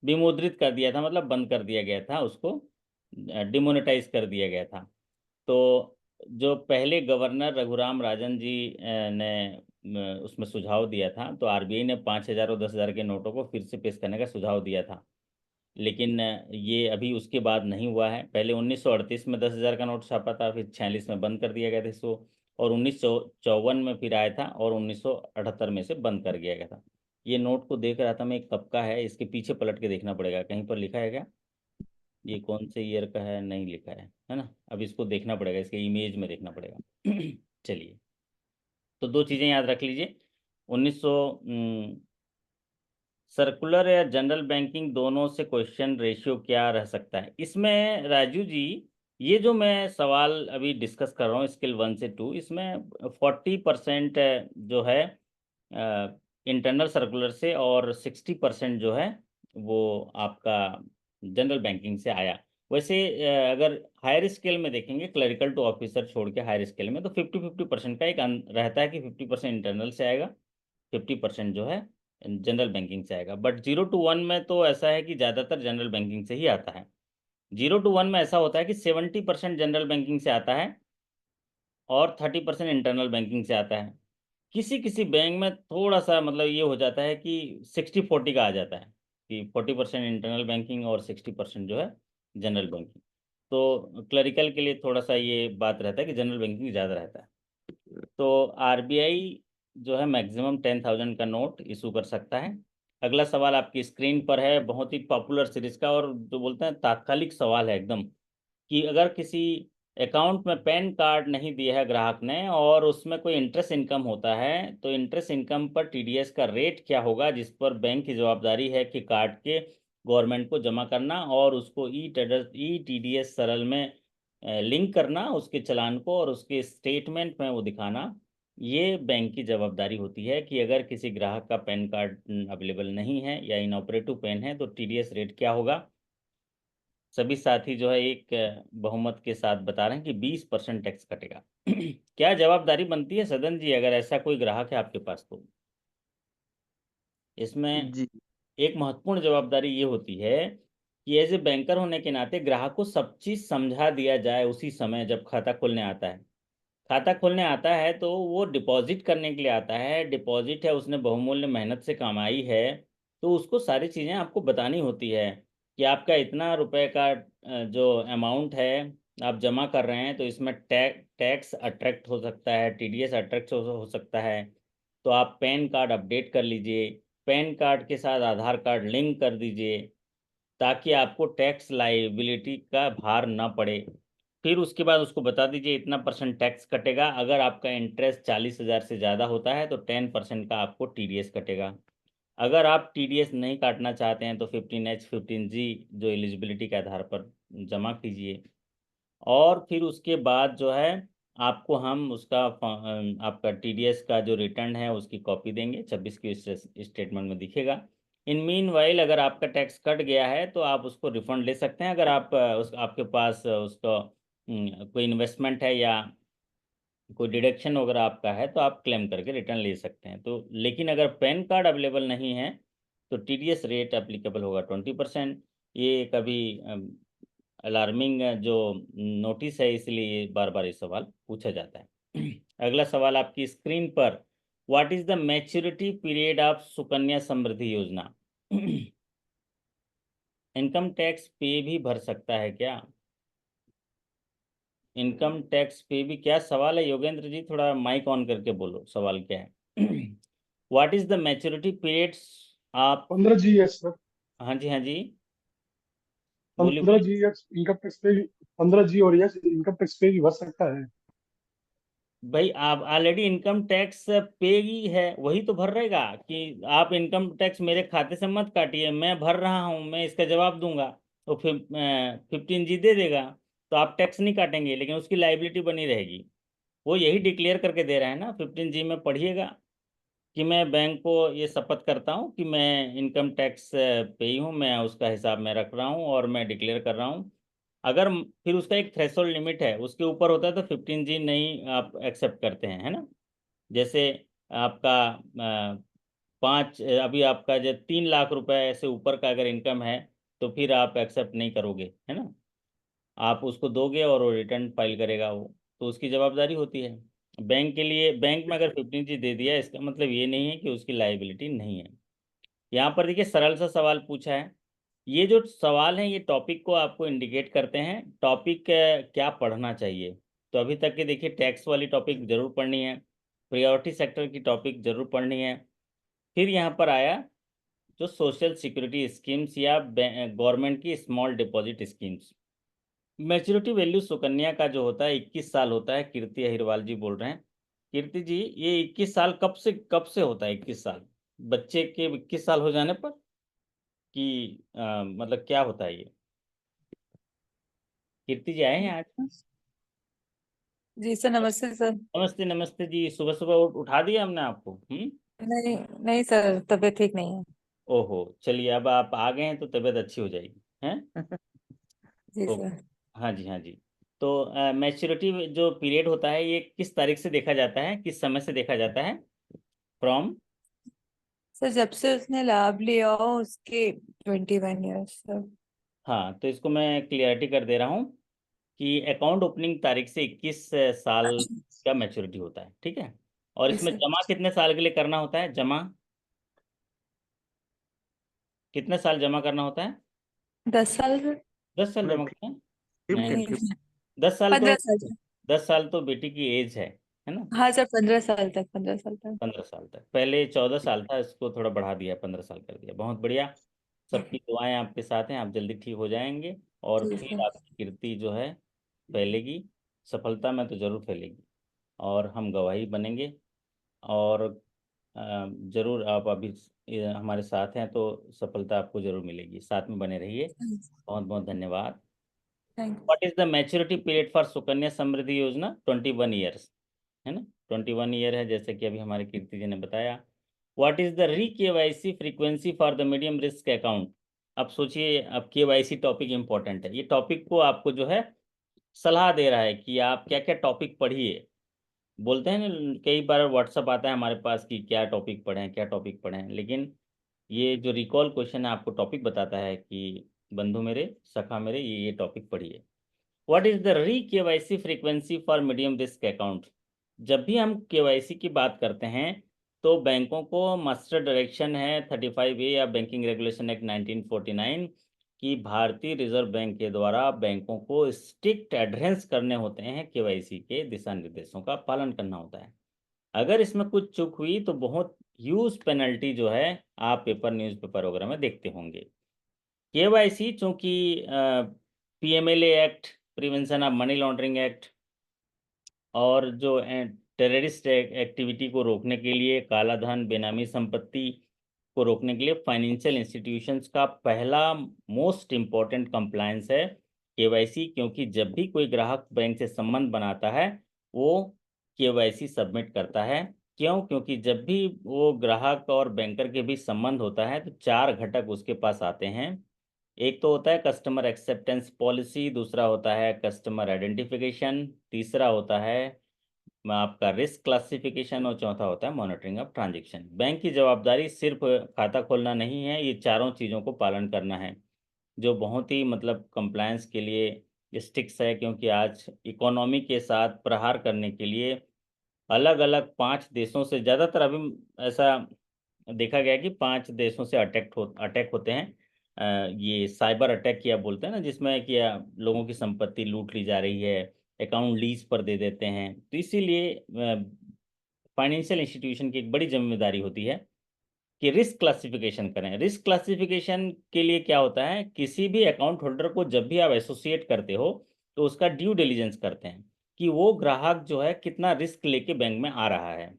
Speaker 1: विमुद्रित कर दिया था, मतलब बंद कर दिया गया था उसको, डिमोनेटाइज कर दिया गया था। तो जो पहले गवर्नर रघुराम राजन जी ने उसमें सुझाव दिया था, तो आरबीआई ने 5,000 और 10,000 के नोटों को फिर से पेश करने का सुझाव दिया था। लेकिन ये अभी उसके बाद नहीं हुआ है। पहले 1938 में 10,000 का नोट छापा था, फिर 46 में बंद कर दिया गया था इसको। और 1954 में फिर आया था और 1978 में से बंद कर दिया गया था। ये नोट को देख रहा था मैं, एक कब का है, इसके पीछे पलट के देखना पड़ेगा, कहीं पर लिखा है क्या, ये कौन से ईयर का है, नहीं लिखा है ना। अब इसको देखना पड़ेगा, इसके इमेज में देखना पड़ेगा। चलिए, तो दो चीज़ें याद रख लीजिए। 1900 सर्कुलर या जनरल बैंकिंग दोनों से क्वेश्चन रेशियो क्या रह सकता है इसमें राजू जी। ये जो मैं सवाल अभी डिस्कस कर रहा हूँ स्किल 1 से 2, इसमें 40% जो है इंटरनल सर्कुलर से और 60% जो है वो आपका जनरल बैंकिंग से आया। वैसे अगर हायर स्केल में देखेंगे, क्लरिकल टू ऑफिसर छोड़ के हायर स्केल में, तो 50-50% का एक रहता है कि 50% इंटरनल से आएगा, 50% जो है जनरल बैंकिंग से आएगा। बट 0 to 1 में तो ऐसा है कि ज़्यादातर जनरल बैंकिंग से ही आता है। 0 to 1 में ऐसा होता है कि 70% जनरल बैंकिंग से आता है और 30% इंटरनल बैंकिंग से आता है। किसी किसी बैंक में थोड़ा सा मतलब ये हो जाता है कि 60-40 का आ जाता है, कि 40% इंटरनल बैंकिंग और 60% जो है जनरल बैंकिंग। तो क्लरिकल के लिए थोड़ा सा ये बात रहता है कि जनरल बैंकिंग ज़्यादा रहता है। तो आरबीआई जो है मैक्सिमम 10,000 का नोट इशू कर सकता है। अगला सवाल आपकी स्क्रीन पर है, बहुत ही पॉपुलर सीरीज का, और जो बोलते हैं तात्कालिक सवाल है एकदम, कि अगर किसी अकाउंट में पैन कार्ड नहीं दिया है ग्राहक ने और उसमें कोई इंटरेस्ट इनकम होता है, तो इंटरेस्ट इनकम पर टीडीएस का रेट क्या होगा, जिस पर बैंक की जवाबदारी है कि कार्ड के गवर्नमेंट को जमा करना और उसको ई टीडीएस सरल में लिंक करना, उसके चालान को, और उसके स्टेटमेंट में वो दिखाना। ये बैंक की जवाबदारी होती है कि अगर किसी ग्राहक का पैन कार्ड अवेलेबल नहीं है या इनऑपरेटिव पैन है तो टीडीएस रेट क्या होगा। सभी साथी जो है एक बहुमत के साथ बता रहे हैं कि 20% टैक्स कटेगा। क्या जवाबदारी बनती है सदन जी अगर ऐसा कोई ग्राहक है आपके पास, तो इसमें
Speaker 2: जी
Speaker 1: एक महत्वपूर्ण जवाबदारी ये होती है कि एज ए बैंकर होने के नाते ग्राहक को सब चीज समझा दिया जाए उसी समय जब खाता खोलने आता है। खाता खोलने आता है तो वो डिपॉजिट करने के लिए आता है, डिपॉजिट है, उसने बहुमूल्य मेहनत से कमाई है, तो उसको सारी चीज़ें आपको बतानी होती है कि आपका इतना रुपए का जो अमाउंट है आप जमा कर रहे हैं, तो इसमें टैक्स अट्रैक्ट हो सकता है, टीडीएस अट्रैक्ट हो सकता है। तो आप पैन कार्ड अपडेट कर लीजिए, पैन कार्ड के साथ आधार कार्ड लिंक कर दीजिए, ताकि आपको टैक्स लाइबिलिटी का भार ना पड़े। फिर उसके बाद उसको बता दीजिए इतना परसेंट टैक्स कटेगा, अगर आपका इंटरेस्ट 40,000 से ज़्यादा होता है तो 10% का आपको टीडीएस कटेगा। अगर आप टीडीएस नहीं काटना चाहते हैं तो 15H 15G जो एलिजिबिलिटी के आधार पर जमा कीजिए। और फिर उसके बाद जो है आपको हम उसका आपका टीडीएस का जो रिटर्न है उसकी कॉपी देंगे, 26 की स्टेटमेंट में दिखेगा। इन मीन वाइल अगर आपका टैक्स कट गया है तो आप उसको रिफंड ले सकते हैं, अगर आप आपके पास उसका कोई इन्वेस्टमेंट है या कोई डिडक्शन वगैरह आपका है तो आप क्लेम करके रिटर्न ले सकते हैं। तो लेकिन अगर पैन कार्ड अवेलेबल नहीं है तो टीडीएस रेट एप्लीकेबल होगा 20%। ये कभी अलार्मिंग जो नोटिस है, इसलिए बार बार ये सवाल पूछा जाता है। अगला सवाल आपकी स्क्रीन पर, what is the maturity period of Sukanya Samriddhi Yojana. Income tax पे भी भर सकता है क्या, इनकम टैक्स पे भी, क्या सवाल है योगेंद्र जी, थोड़ा माइक ऑन करके बोलो सवाल क्या है। What is the maturity periods आप।
Speaker 4: 15 GS सर।
Speaker 1: हाँ जी, हाँ जी, बोलिए
Speaker 4: 15 GS इनकम टैक्स पे भी, 15G और यस इनकम टैक्स पे भी भर सकता है।
Speaker 1: भाई, आप ऑलरेडी इनकम टैक्स पे ही है, वही तो भर रहेगा कि आप इनकम टैक्स मेरे खाते से मत काटिए, मैं भर रहा हूँ, मैं इसका जवाब दूंगा, तो फिर 15G दे देगा, तो आप टैक्स नहीं काटेंगे लेकिन उसकी लाइबिलिटी बनी रहेगी। वो यही डिक्लेयर करके दे रहा है ना 15G में, पढ़िएगा कि मैं बैंक को ये शपथ करता हूँ कि मैं इनकम टैक्स पेई हूँ, मैं उसका हिसाब में रख रहा हूँ और मैं डिक्लेयर कर रहा हूँ। अगर फिर उसका एक थ्रेशोल्ड लिमिट है, उसके ऊपर होता है तो 15G नहीं आप एक्सेप्ट करते हैं, है ना। जैसे आपका 5, अभी आपका जो 3 लाख रुपए से ऊपर का अगर इनकम है तो फिर आप एक्सेप्ट नहीं करोगे, है ना। आप उसको दोगे और वो रिटर्न फाइल करेगा वो, तो उसकी जवाबदारी होती है। बैंक के लिए, बैंक में अगर 15G दे दिया इसका मतलब ये नहीं है कि उसकी लाइबिलिटी नहीं है। यहाँ पर देखिए सरल सा सवाल पूछा है। ये जो सवाल है ये टॉपिक को आपको इंडिकेट करते हैं, टॉपिक क्या पढ़ना चाहिए। तो अभी तक के देखिए टैक्स वाली टॉपिक जरूर पढ़नी है, प्रायोरिटी सेक्टर की टॉपिक जरूर पढ़नी है। फिर यहाँ पर आया जो सोशल सिक्योरिटी स्कीम्स या गवर्नमेंट की small deposit schemes. Maturity value Sukanya का जो होता है 21 साल होता है। कीर्ति अहिरवाल जी बोल रहे हैं। कीर्ति जी, ये 21 साल कब से होता है? 21 साल बच्चे के 21 साल हो जाने पर कि मतलब क्या होता है ये? कीर्ति जी आए हैं आज?
Speaker 5: जी सर, नमस्ते सर।
Speaker 1: नमस्ते नमस्ते जी। सुबह सुबह उठा दिया हमने आपको?
Speaker 5: नहीं नहीं सर, तबीयत ठीक नहीं है।
Speaker 1: ओहो, चलिए अब आप आ गए हैं तो तबीयत अच्छी हो जाएगी हैं।
Speaker 5: जी
Speaker 1: ओ,
Speaker 5: सर।
Speaker 1: हाँ जी हाँ जी। तो मैच्योरिटी जो पीरियड होता है ये किस तारीख से देखा जाता है, किस समय से देखा जाता है? फ्रॉम?
Speaker 5: सर जब से उसने लाभ लिया हो उसके 21 ईयर्स सर।
Speaker 1: हाँ, तो इसको मैं क्लियरिटी कर दे रहा हूँ कि अकाउंट ओपनिंग तारीख से 21 साल का मैच्योरिटी होता है, ठीक है। और
Speaker 5: जी
Speaker 1: इसमें
Speaker 5: सर।
Speaker 1: जमा कितने साल के लिए करना होता है? जमा कितने साल जमा करना होता है?
Speaker 5: 10 साल सर।
Speaker 1: 10 साल
Speaker 2: नहीं,
Speaker 1: जमा करते हैं?
Speaker 5: नहीं
Speaker 1: नहीं,
Speaker 5: सर,
Speaker 1: 10 साल तो
Speaker 5: 15 साल सर।
Speaker 1: 10 साल तो बेटी की एज है ना।
Speaker 5: हाँ सर, 15 साल तक, 15 साल तक।
Speaker 1: 15 साल तक, पहले 14 साल था, इसको थोड़ा बढ़ा दिया, 15 साल कर दिया। बहुत बढ़िया। सबकी दुआएं आपके साथ हैं, आप जल्दी ठीक हो जाएंगे और
Speaker 5: जी
Speaker 1: फिर
Speaker 5: सर।
Speaker 1: आपकी कीर्ति जो है फैलेगी। सफलता में तो जरूर फैलेगी और हम गवाही बनेंगे। और जरूर आप अभी हमारे साथ हैं तो सफलता आपको जरूर मिलेगी। साथ में बने रहिए। बहुत बहुत धन्यवाद।
Speaker 5: Thank
Speaker 1: what is the maturity period for Sukanya Samriddhi Yojana? 21 years है ना। 21 ईयर है, जैसे कि अभी हमारे कीर्ति जी ने बताया। व्हाट इज द री KYC frequency for the medium risk account? अब सोचिए, अब केवाईसी टॉपिक इंपॉर्टेंट है। ये टॉपिक को आपको जो है सलाह दे रहा है कि आप क्या क्या टॉपिक पढ़िए। बोलते हैं ना, कई बार व्हाट्सअप आता है हमारे पास कि क्या टॉपिक पढ़ें, क्या टॉपिक पढ़ें, लेकिन ये जो रिकॉल क्वेश्चन है आपको टॉपिक बताता है कि बंधु मेरे, सखा मेरे, ये टॉपिक पढ़िए। व्हाट इज द री KYC frequency for medium risk account? जब भी हम केवाईसी की बात करते हैं तो बैंकों को मास्टर डायरेक्शन है 35A या बैंकिंग रेगुलेशन एक्ट 1949 कि भारतीय रिजर्व बैंक के द्वारा बैंकों को स्ट्रिक्ट एडहेरेंस करने होते हैं, केवाईसी के दिशा निर्देशों का पालन करना होता है। अगर इसमें कुछ चूक हुई तो बहुत ह्यूज पेनल्टी जो है आप पेपर न्यूज़पेपर वगैरह में देखते होंगे। केवाईसी चूंकि PMLA act, prevention of money laundering act, और जो टेररिस्ट एक्टिविटी को रोकने के लिए, काला धन, बेनामी संपत्ति को रोकने के लिए फाइनेंशियल इंस्टीट्यूशंस का पहला मोस्ट इम्पॉर्टेंट कंप्लायंस है केवाईसी। क्योंकि जब भी कोई ग्राहक बैंक से संबंध बनाता है वो केवाईसी सबमिट करता है। क्यों? क्योंकि जब भी वो ग्राहक और बैंकर के बीच संबंध होता है तो 4 घटक उसके पास आते हैं। एक तो होता है कस्टमर एक्सेप्टेंस पॉलिसी, दूसरा होता है कस्टमर आइडेंटिफिकेशन, तीसरा होता है आपका रिस्क क्लासिफिकेशन और चौथा होता है मॉनिटरिंग ऑफ ट्रांजैक्शन। बैंक की जवाबदारी सिर्फ खाता खोलना नहीं है, ये चारों चीज़ों को पालन करना है, जो बहुत ही मतलब कंप्लायंस के लिए स्टिक्स है। क्योंकि आज इकोनॉमी के साथ प्रहार करने के लिए अलग अलग 5 देशों से, ज़्यादातर अभी ऐसा देखा गया कि 5 देशों से अटैक होते हैं। ये साइबर अटैक किया बोलते हैं ना, जिसमें कि लोगों की संपत्ति लूट ली जा रही है, अकाउंट लीज पर दे देते हैं। तो इसीलिए फाइनेंशियल इंस्टीट्यूशन की एक बड़ी जिम्मेदारी होती है कि रिस्क क्लासिफिकेशन करें। रिस्क क्लासिफिकेशन के लिए क्या होता है, किसी भी अकाउंट होल्डर को जब भी आप एसोसिएट करते हो तो उसका ड्यू डिलीजेंस करते हैं कि वो ग्राहक जो है कितना रिस्क लेके बैंक में आ रहा है।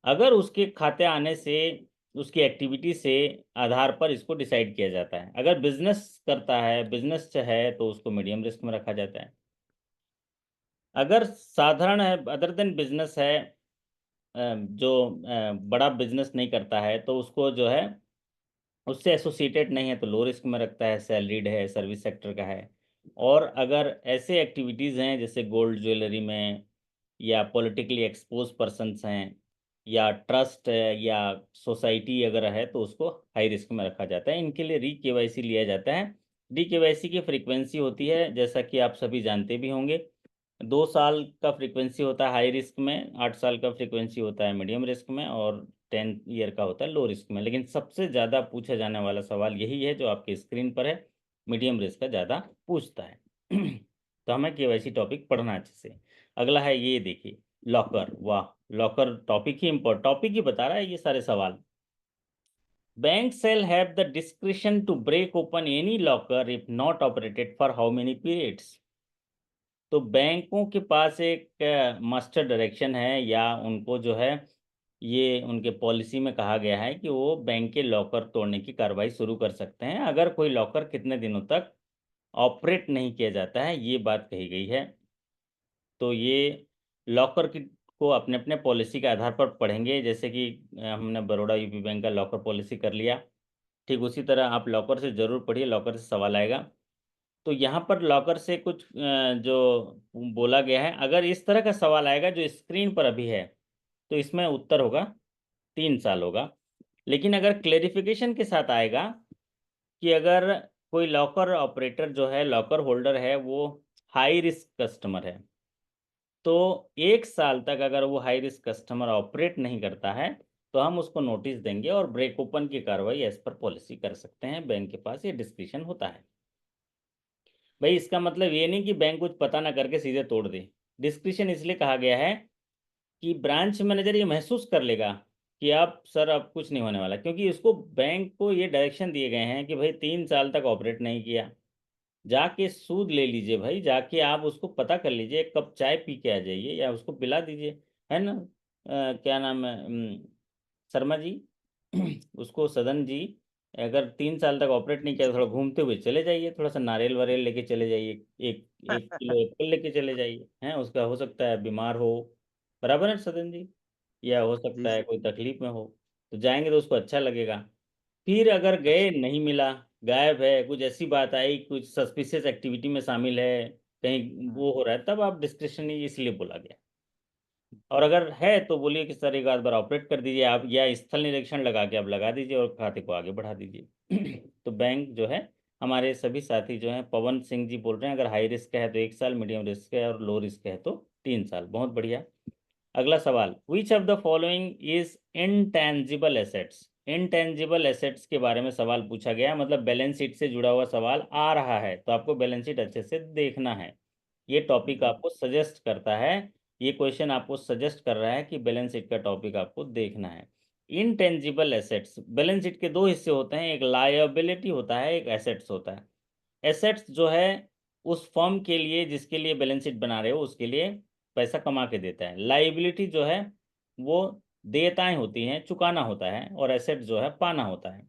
Speaker 1: अगर उसके खाते आने से, उसकी एक्टिविटी से आधार पर इसको डिसाइड किया जाता है। अगर बिजनेस करता है, बिजनेस है, तो उसको मीडियम रिस्क में रखा जाता है। अगर साधारण है, अदर देन बिजनेस है, जो बड़ा बिजनेस नहीं करता है, तो उसको जो है उससे एसोसिएटेड नहीं है तो लो रिस्क में रखता है, सैलरीड है, सर्विस सेक्टर का है। और अगर ऐसे एक्टिविटीज़ हैं जैसे गोल्ड ज्वेलरी में, या पॉलिटिकली एक्सपोज पर्सन्स हैं, या ट्रस्ट है, या सोसाइटी अगर है, तो उसको हाई रिस्क में रखा जाता है। इनके लिए री केवाईसी लिया जाता है। री केवाईसी की फ्रीक्वेंसी होती है, जैसा कि आप सभी जानते भी होंगे, 2 साल का फ्रीक्वेंसी होता है हाई रिस्क में, 8 साल का फ्रीक्वेंसी होता है मीडियम रिस्क में, और 10 ईयर का होता है लो रिस्क में। लेकिन सबसे ज़्यादा पूछा जाने वाला सवाल यही है जो आपके स्क्रीन पर है, मीडियम रिस्क का ज़्यादा पूछता है। तो हमें केवाईसी टॉपिक पढ़ना अच्छे से। अगला है ये देखिए, लॉकर। वाह, लॉकर टॉपिक ही बता रहा है ये सारे सवाल। Bank shall have the discretion to break open any locker if not operated for how many periods। तो बैंकों के पास एक मास्टर डायरेक्शन है, या उनको जो है ये उनके पॉलिसी में कहा गया है कि वो बैंक के लॉकर तोड़ने की कार्रवाई शुरू कर सकते हैं अगर कोई लॉकर कितने दिनों तक ऑपरेट नहीं किया जाता है, ये बात कही गई है। तो ये लॉकर की को अपने अपने पॉलिसी के आधार पर पढ़ेंगे। जैसे कि हमने बड़ौदा यूपी बैंक का लॉकर पॉलिसी कर लिया, ठीक उसी तरह आप लॉकर से ज़रूर पढ़िए, लॉकर से सवाल आएगा। तो यहाँ पर लॉकर से कुछ जो बोला गया है, अगर इस तरह का सवाल आएगा जो स्क्रीन पर अभी है, तो इसमें उत्तर होगा 3 साल होगा। लेकिन अगर क्लेरिफिकेशन के साथ आएगा कि अगर कोई लॉकर ऑपरेटर जो है, लॉकर होल्डर है, वो हाई रिस्क कस्टमर है, तो 1 साल तक अगर वो हाई रिस्क कस्टमर ऑपरेट नहीं करता है तो हम उसको नोटिस देंगे और ब्रेक ओपन की कार्रवाई एज पर पॉलिसी कर सकते हैं। बैंक के पास ये डिस्क्रिप्शन होता है। भाई इसका मतलब ये नहीं कि बैंक कुछ पता ना करके सीधे तोड़ दे। डिस्क्रिप्शन इसलिए कहा गया है कि ब्रांच मैनेजर ये महसूस कर लेगा कि अब सर अब कुछ नहीं होने वाला, क्योंकि उसको बैंक को ये डायरेक्शन दिए गए हैं कि भाई 3 साल तक ऑपरेट नहीं किया, जाके सूद ले लीजिए भाई, जाके आप उसको पता कर लीजिए, एक कप चाय पी के आ जाइए या उसको पिला दीजिए, है ना। क्या नाम है, शर्मा जी उसको सदन जी, अगर 3 साल तक ऑपरेट नहीं किया तो थोड़ा घूमते हुए चले जाइए, थोड़ा सा नारियल वारियल लेके चले जाइए, एक 1 किलो एप्पल लेके चले जाइए, हैं उसका हो सकता है बीमार हो, बराबर है सदन जी, या हो
Speaker 2: जी
Speaker 1: सकता है
Speaker 2: सर।
Speaker 1: कोई तकलीफ में हो, तो जाएंगे तो उसको अच्छा लगेगा। फिर अगर गए नहीं मिला, गायब है, कुछ ऐसी बात आई, कुछ सस्पिशियस एक्टिविटी में शामिल है, कहीं
Speaker 2: हाँ।
Speaker 1: वो हो रहा है, तब आप डिस्क्रिप्शन इसलिए बोला गया। और अगर है तो बोलिए कि सर एक आध बार ऑपरेट कर दीजिए आप, या स्थल निरीक्षण लगा के आप लगा दीजिए और खाते को आगे बढ़ा दीजिए। तो बैंक जो है, हमारे सभी साथी जो हैं, पवन सिंह जी बोल रहे हैं अगर हाई रिस्क है तो 1 साल, मीडियम रिस्क है और लो रिस्क है तो 3 साल। बहुत बढ़िया। अगला सवाल, विच of the following is intangible assets. Intangible assets के बारे में सवाल पूछा गया, मतलब बैलेंस शीट से जुड़ा हुआ सवाल आ रहा है, तो आपको बैलेंस शीट अच्छे से देखना है। ये टॉपिक
Speaker 2: जी
Speaker 1: आपको सजेस्ट करता है, ये क्वेश्चन आपको सजेस्ट कर रहा है कि बैलेंस शीट का टॉपिक आपको देखना है। इनटेंजिबल एसेट्स, बैलेंस शीट के 2 हिस्से होते हैं, एक लायबिलिटी होता है, एक एसेट्स होता है। एसेट्स जो है उस फर्म के लिए जिसके लिए बैलेंस शीट बना रहे हो उसके लिए पैसा कमा के देता है। लाइबिलिटी जो है वो देयताएं होती हैं, चुकाना होता है, और एसेट जो है पाना होता है।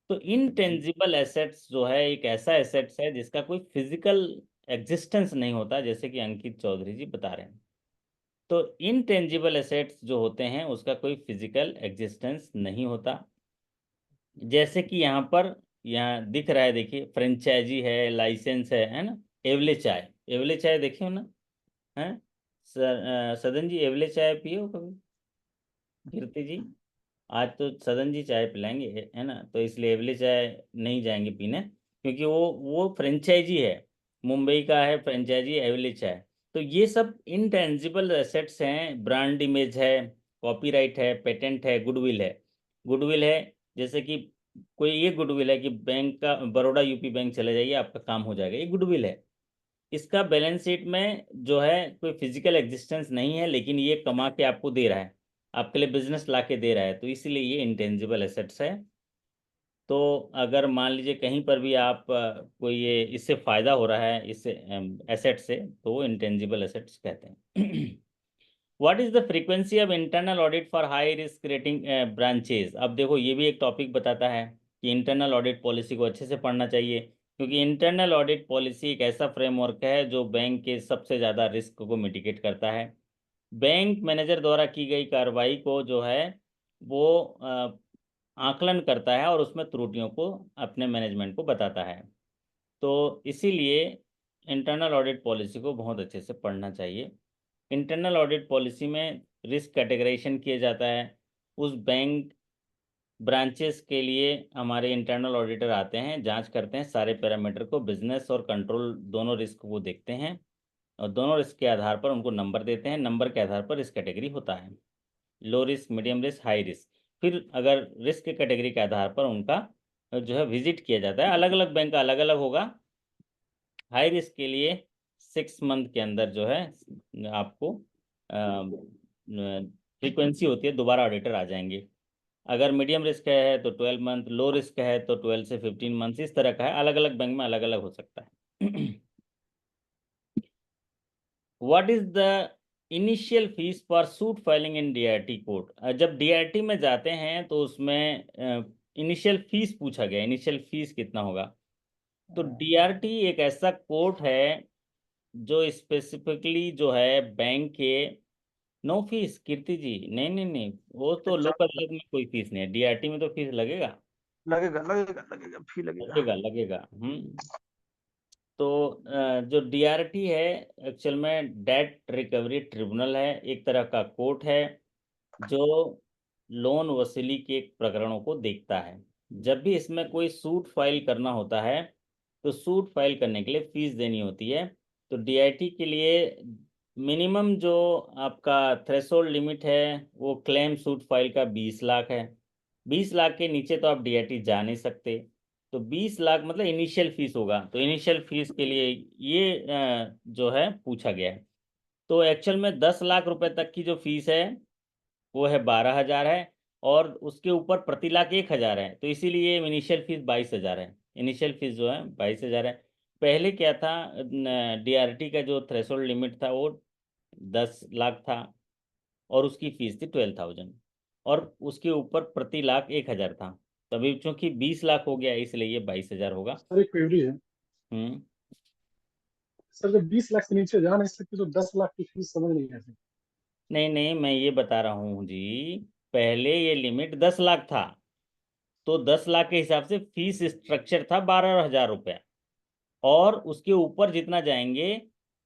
Speaker 1: तो
Speaker 2: जी
Speaker 1: इनटेंजिबल एसेट्स जो है एक ऐसा एसेट्स है जिसका कोई फिजिकल एग्जिस्टेंस नहीं होता, जैसे कि अंकित चौधरी जी बता रहे हैं। तो इनटेंजिबल एसेट्स जो होते हैं उसका कोई फिजिकल एग्जिस्टेंस नहीं होता। जैसे कि यहाँ पर, यहाँ दिख रहा है देखिए, फ्रेंचाइजी है, लाइसेंस है ना। एवले चाय, एवले चाय देखे हो ना, है सदन जी, एवले चाय पिए हो कभी, कीर्ति जी? आज तो सदन जी चाय पिलाएंगे, है ना, तो इसलिए एवले चाय नहीं जाएंगे पीने, क्योंकि वो फ्रेंचाइजी है, मुंबई का है फ्रेंचाइजी एवले चाय। तो ये सब इनटेंजिबल एसेट्स हैं, ब्रांड इमेज है, कॉपीराइट है, पेटेंट है, गुडविल है। गुडविल है जैसे कि कोई ये गुडविल है कि बैंक का, बड़ौदा यूपी बैंक चले जाइए आपका काम हो जाएगा, ये गुडविल है। इसका बैलेंस शीट में जो है कोई फिजिकल एग्जिस्टेंस नहीं है, लेकिन ये कमा के आपको दे रहा है, आपके लिए बिजनेस ला के दे रहा है, तो इसीलिए ये इंटेंजिबल एसेट्स है। तो अगर मान लीजिए कहीं पर भी आप कोई ये इससे फायदा हो रहा है, इससे एसेट से, तो वो इंटेंजिबल एसेट्स कहते हैं। What is the frequency of internal audit for high risk rating branches. अब देखो ये भी एक टॉपिक बताता है कि इंटरनल ऑडिट पॉलिसी को अच्छे से पढ़ना चाहिए, क्योंकि इंटरनल ऑडिट पॉलिसी एक ऐसा फ्रेमवर्क है जो बैंक के सबसे ज़्यादा रिस्क को मिटिगेट करता है। बैंक मैनेजर द्वारा की गई कार्रवाई को जो है वो आकलन करता है और उसमें त्रुटियों को अपने मैनेजमेंट को बताता है। तो इसीलिए इंटरनल ऑडिट पॉलिसी को बहुत अच्छे से पढ़ना चाहिए। इंटरनल ऑडिट पॉलिसी में रिस्क कैटेगराइजेशन किया जाता है। उस बैंक ब्रांचेस के लिए हमारे इंटरनल ऑडिटर आते हैं, जांच करते हैं सारे पैरामीटर को, बिजनेस और कंट्रोल दोनों रिस्क को देखते हैं, और दोनों रिस्क के आधार पर उनको नंबर देते हैं, नंबर के आधार पर रिस्क कैटेगरी होता है, low risk, medium risk, high risk. फिर अगर रिस्क कैटेगरी के आधार पर उनका जो है विजिट किया जाता है, अलग अलग बैंक का अलग अलग होगा। हाई रिस्क के लिए 6 मंथ के अंदर जो है आपको फ्रीक्वेंसी होती है, दोबारा ऑडिटर आ जाएंगे। अगर मीडियम रिस्क है तो 12 मंथ, लो रिस्क है तो 12 से 15 मंथ, इस तरह का है। अलग अलग बैंक में अलग अलग हो सकता है। What is the initial fees for suit filing in DRT court? जब DRT में जाते हैं तो उसमें इनिशियल फीस पूछा गया, इनिशियल फीस कितना होगा। तो DRT एक ऐसा कोर्ट है जो स्पेसिफिकली जो है बैंक के, नो फीस कीर्ति जी, नहीं नहीं नहीं, वो तो
Speaker 2: अच्छा,
Speaker 1: लोक अदालत में कोई फीस नहीं है, DRT में तो फीस लगेगा,
Speaker 2: लगेगा लगेगा लगेगा, फी लगेगा।
Speaker 1: लगेगा लगेगा। तो जो DRT है एक्चुअल में डेट रिकवरी ट्रिब्यूनल है, एक तरह का कोर्ट है जो लोन वसूली के प्रकरणों को देखता है। जब भी इसमें कोई सूट फाइल करना होता है तो सूट फाइल करने के लिए फीस देनी होती है। तो DRT के लिए मिनिमम जो आपका थ्रेशोल्ड लिमिट है वो क्लेम सूट फाइल का 20 लाख है। 20 लाख के नीचे तो आप DRT जा नहीं सकते। तो 20 लाख मतलब इनिशियल फीस होगा, तो इनिशियल फीस के लिए ये जो है पूछा गया है। तो एक्चुअल में 10 लाख रुपए तक की जो फीस है वो है 12,000 है, और उसके ऊपर प्रति लाख 1,000 है, तो इसीलिए इनिशियल फीस 22,000 है। इनिशियल फीस जो है 22,000 है। पहले क्या था, DRT का जो थ्रेशोल्ड लिमिट था वो 10 लाख था, और उसकी फीस थी 12,000, और उसके ऊपर प्रति लाख 1,000 था। तभी चूंकि 20 लाख हो गया इसलिए ये 22,000 होगा।
Speaker 4: सर एक क्वेरी है।
Speaker 1: हम्म।
Speaker 4: सर जब 20 लाख से नीचे जा नहीं सकते तो 10 लाख की फीस समझ नहीं आती।
Speaker 1: नहीं नहीं, मैं ये बता रहा हूँ जी, पहले ये लिमिट 10 लाख था, तो 10 लाख के हिसाब से फीस स्ट्रक्चर था 12,000 रुपया, और उसके ऊपर जितना जाएंगे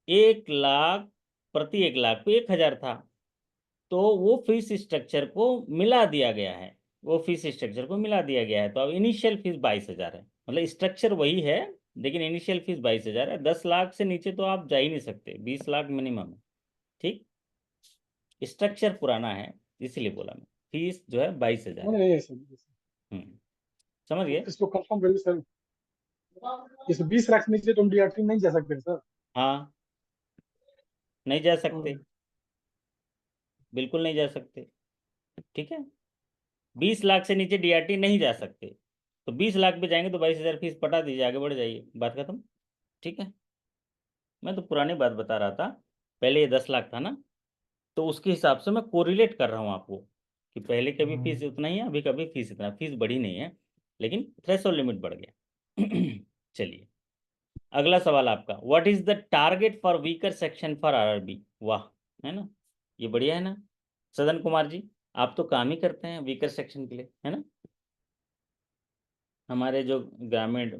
Speaker 1: 1 लाख, प्रति 1 लाख पे 1,000 था। तो वो फीस स्ट्रक्चर को मिला दिया गया है, वो फीस स्ट्रक्चर को मिला दिया गया है। तो अब इनिशियल फीस 22,000 है, मतलब स्ट्रक्चर वही है लेकिन इनिशियल फीस 22,000 है। 10 लाख से नीचे तो आप जा ही नहीं सकते, 20 लाख मिनिमम है। ठीक, स्ट्रक्चर पुराना है इसलिए बोला मैं, फीस जो है 22,000
Speaker 4: नहीं
Speaker 1: है।
Speaker 4: नहीं है सर।
Speaker 1: हम्म, समझ
Speaker 4: तो
Speaker 1: गए?
Speaker 4: इसको कंफर्म करिए सर। इस 20 लाख से नीचे तुम DRT नहीं जा सकते सर।
Speaker 1: हाँ, नहीं जा सकते,
Speaker 4: और
Speaker 1: बिल्कुल नहीं जा सकते। ठीक है, 20 लाख से नीचे DRT नहीं जा सकते। तो 20 लाख पे जाएंगे तो 22,000 फीस पटा दीजिए, आगे बढ़ जाइए, बात खत्म। ठीक है, मैं तो पुरानी बात बता रहा था, पहले ये 10 लाख था ना, तो उसके हिसाब से मैं कोरिलेट कर रहा हूँ आपको कि पहले कभी फीस उतना ही है, अभी कभी फीस इतना, फीस बढ़ी नहीं है लेकिन थ्रेशोल्ड लिमिट बढ़ गया। चलिए, अगला सवाल आपका, what is the target for weaker section for RRB? वाह, है ना, ये बढ़िया है ना। सदन कुमार जी, आप तो काम ही करते हैं वीकर सेक्शन के लिए, है ना। हमारे जो ग्रामीण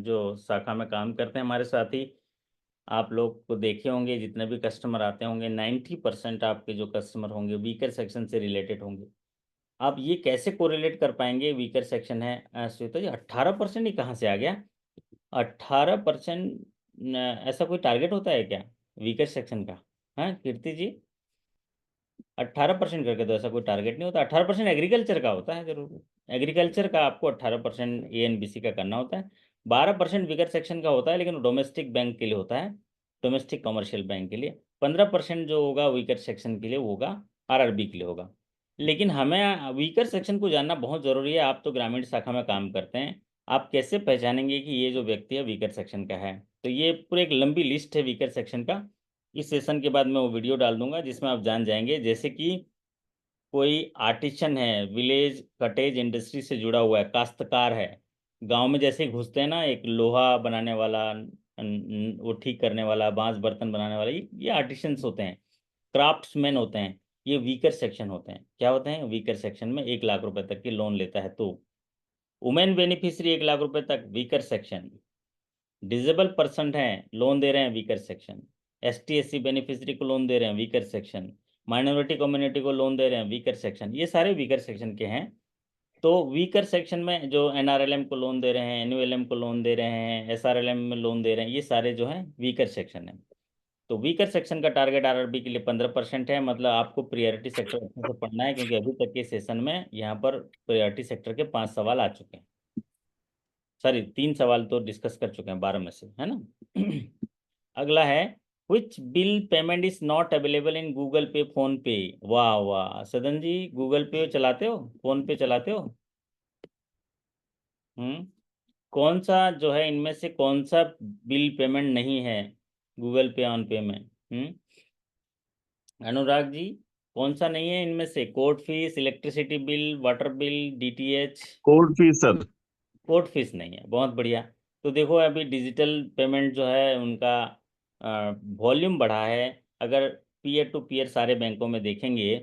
Speaker 1: जो शाखा में काम करते हैं हमारे साथी, आप लोग को देखे होंगे, जितने भी कस्टमर आते होंगे 90% आपके जो कस्टमर होंगे वीकर सेक्शन से रिलेटेड होंगे। आप ये कैसे कोरिलेट कर पाएंगे, वीकर सेक्शन है। श्वेता जी 18% ही कहाँ से आ गया? 18% ऐसा कोई टारगेट होता है क्या वीकर सेक्शन का? हाँ कीर्ति जी, 18% करके तो ऐसा कोई टारगेट नहीं होता। 18% एग्रीकल्चर का होता है जरूर, एग्रीकल्चर का आपको 18% ANBC का करना होता है। 12% विगर सेक्शन का होता है लेकिन डोमेस्टिक बैंक के लिए होता है, डोमेस्टिक कमर्शियल बैंक के लिए। 15% जो होगा वीकर सेक्शन के लिए वो होगा, RRB के लिए होगा। लेकिन हमें वीकर सेक्शन को जानना बहुत ज़रूरी है। आप तो ग्रामीण शाखा में काम करते हैं, आप कैसे पहचानेंगे कि ये जो व्यक्ति है वीकर सेक्शन का है? तो ये पूरी एक लंबी लिस्ट है वीकर सेक्शन का। इस सेशन के बाद मैं वो वीडियो डाल दूंगा जिसमें आप जान जाएंगे। जैसे कि कोई आर्टिशन है, विलेज कटेज इंडस्ट्री से जुड़ा हुआ है, काश्तकार है, गांव में जैसे ही घुसते हैं ना, एक लोहा बनाने वाला, वो ठीक करने वाला, बांस बर्तन बनाने वाला, ये आर्टिशंस होते हैं, क्राफ्ट्समैन होते हैं। ये वीकर सेक्शन होते हैं। क्या होते हैं वीकर सेक्शन में? 1 लाख रुपए तक की लोन लेता है तो। वुमेन बेनिफिशियरी 1 लाख रुपए तक, वीकर सेक्शन। डिजेबल पर्सन है, लोन दे रहे हैं, weaker section. ST SC beneficiary को लोन दे रहे हैं, वीकर सेक्शन। माइनॉरिटी कम्युनिटी को लोन दे रहे हैं, वीकर सेक्शन। ये सारे वीकर सेक्शन के हैं। तो वीकर सेक्शन में जो NRLM को लोन दे रहे हैं, NULM को लोन दे रहे हैं, SRLM में लोन दे रहे हैं, ये सारे जो हैं वीकर सेक्शन है। तो वीकर सेक्शन का टारगेट RRB के लिए 15% है। मतलब आपको प्रियोरिटी सेक्टर अच्छे से पढ़ना है, क्योंकि अभी तक के सेशन में यहाँ पर प्रियोरिटी सेक्टर के 5 सवाल आ चुके हैं। सॉरी 3 सवाल तो डिस्कस कर चुके हैं 12 में से, है ना। अगला है which bill payment is not available in Google Pay PhonePe. वाह वाह, सदन जी गूगल पे चलाते हो, फोन पे चलाते हो? कौन सा जो है इनमें से कौन सा बिल पेमेंट नहीं है गूगल पे ऑन पे में? अनुराग जी, कौन सा नहीं है इनमें से? Court fees, electricity bill, water bill, DTH.
Speaker 6: Court fees sir.
Speaker 1: Court fees नहीं है, बहुत बढ़िया। तो देखो अभी डिजिटल पेमेंट जो है उनका वॉल्यूम बढ़ा है। अगर पीयर टू पीयर सारे बैंकों में देखेंगे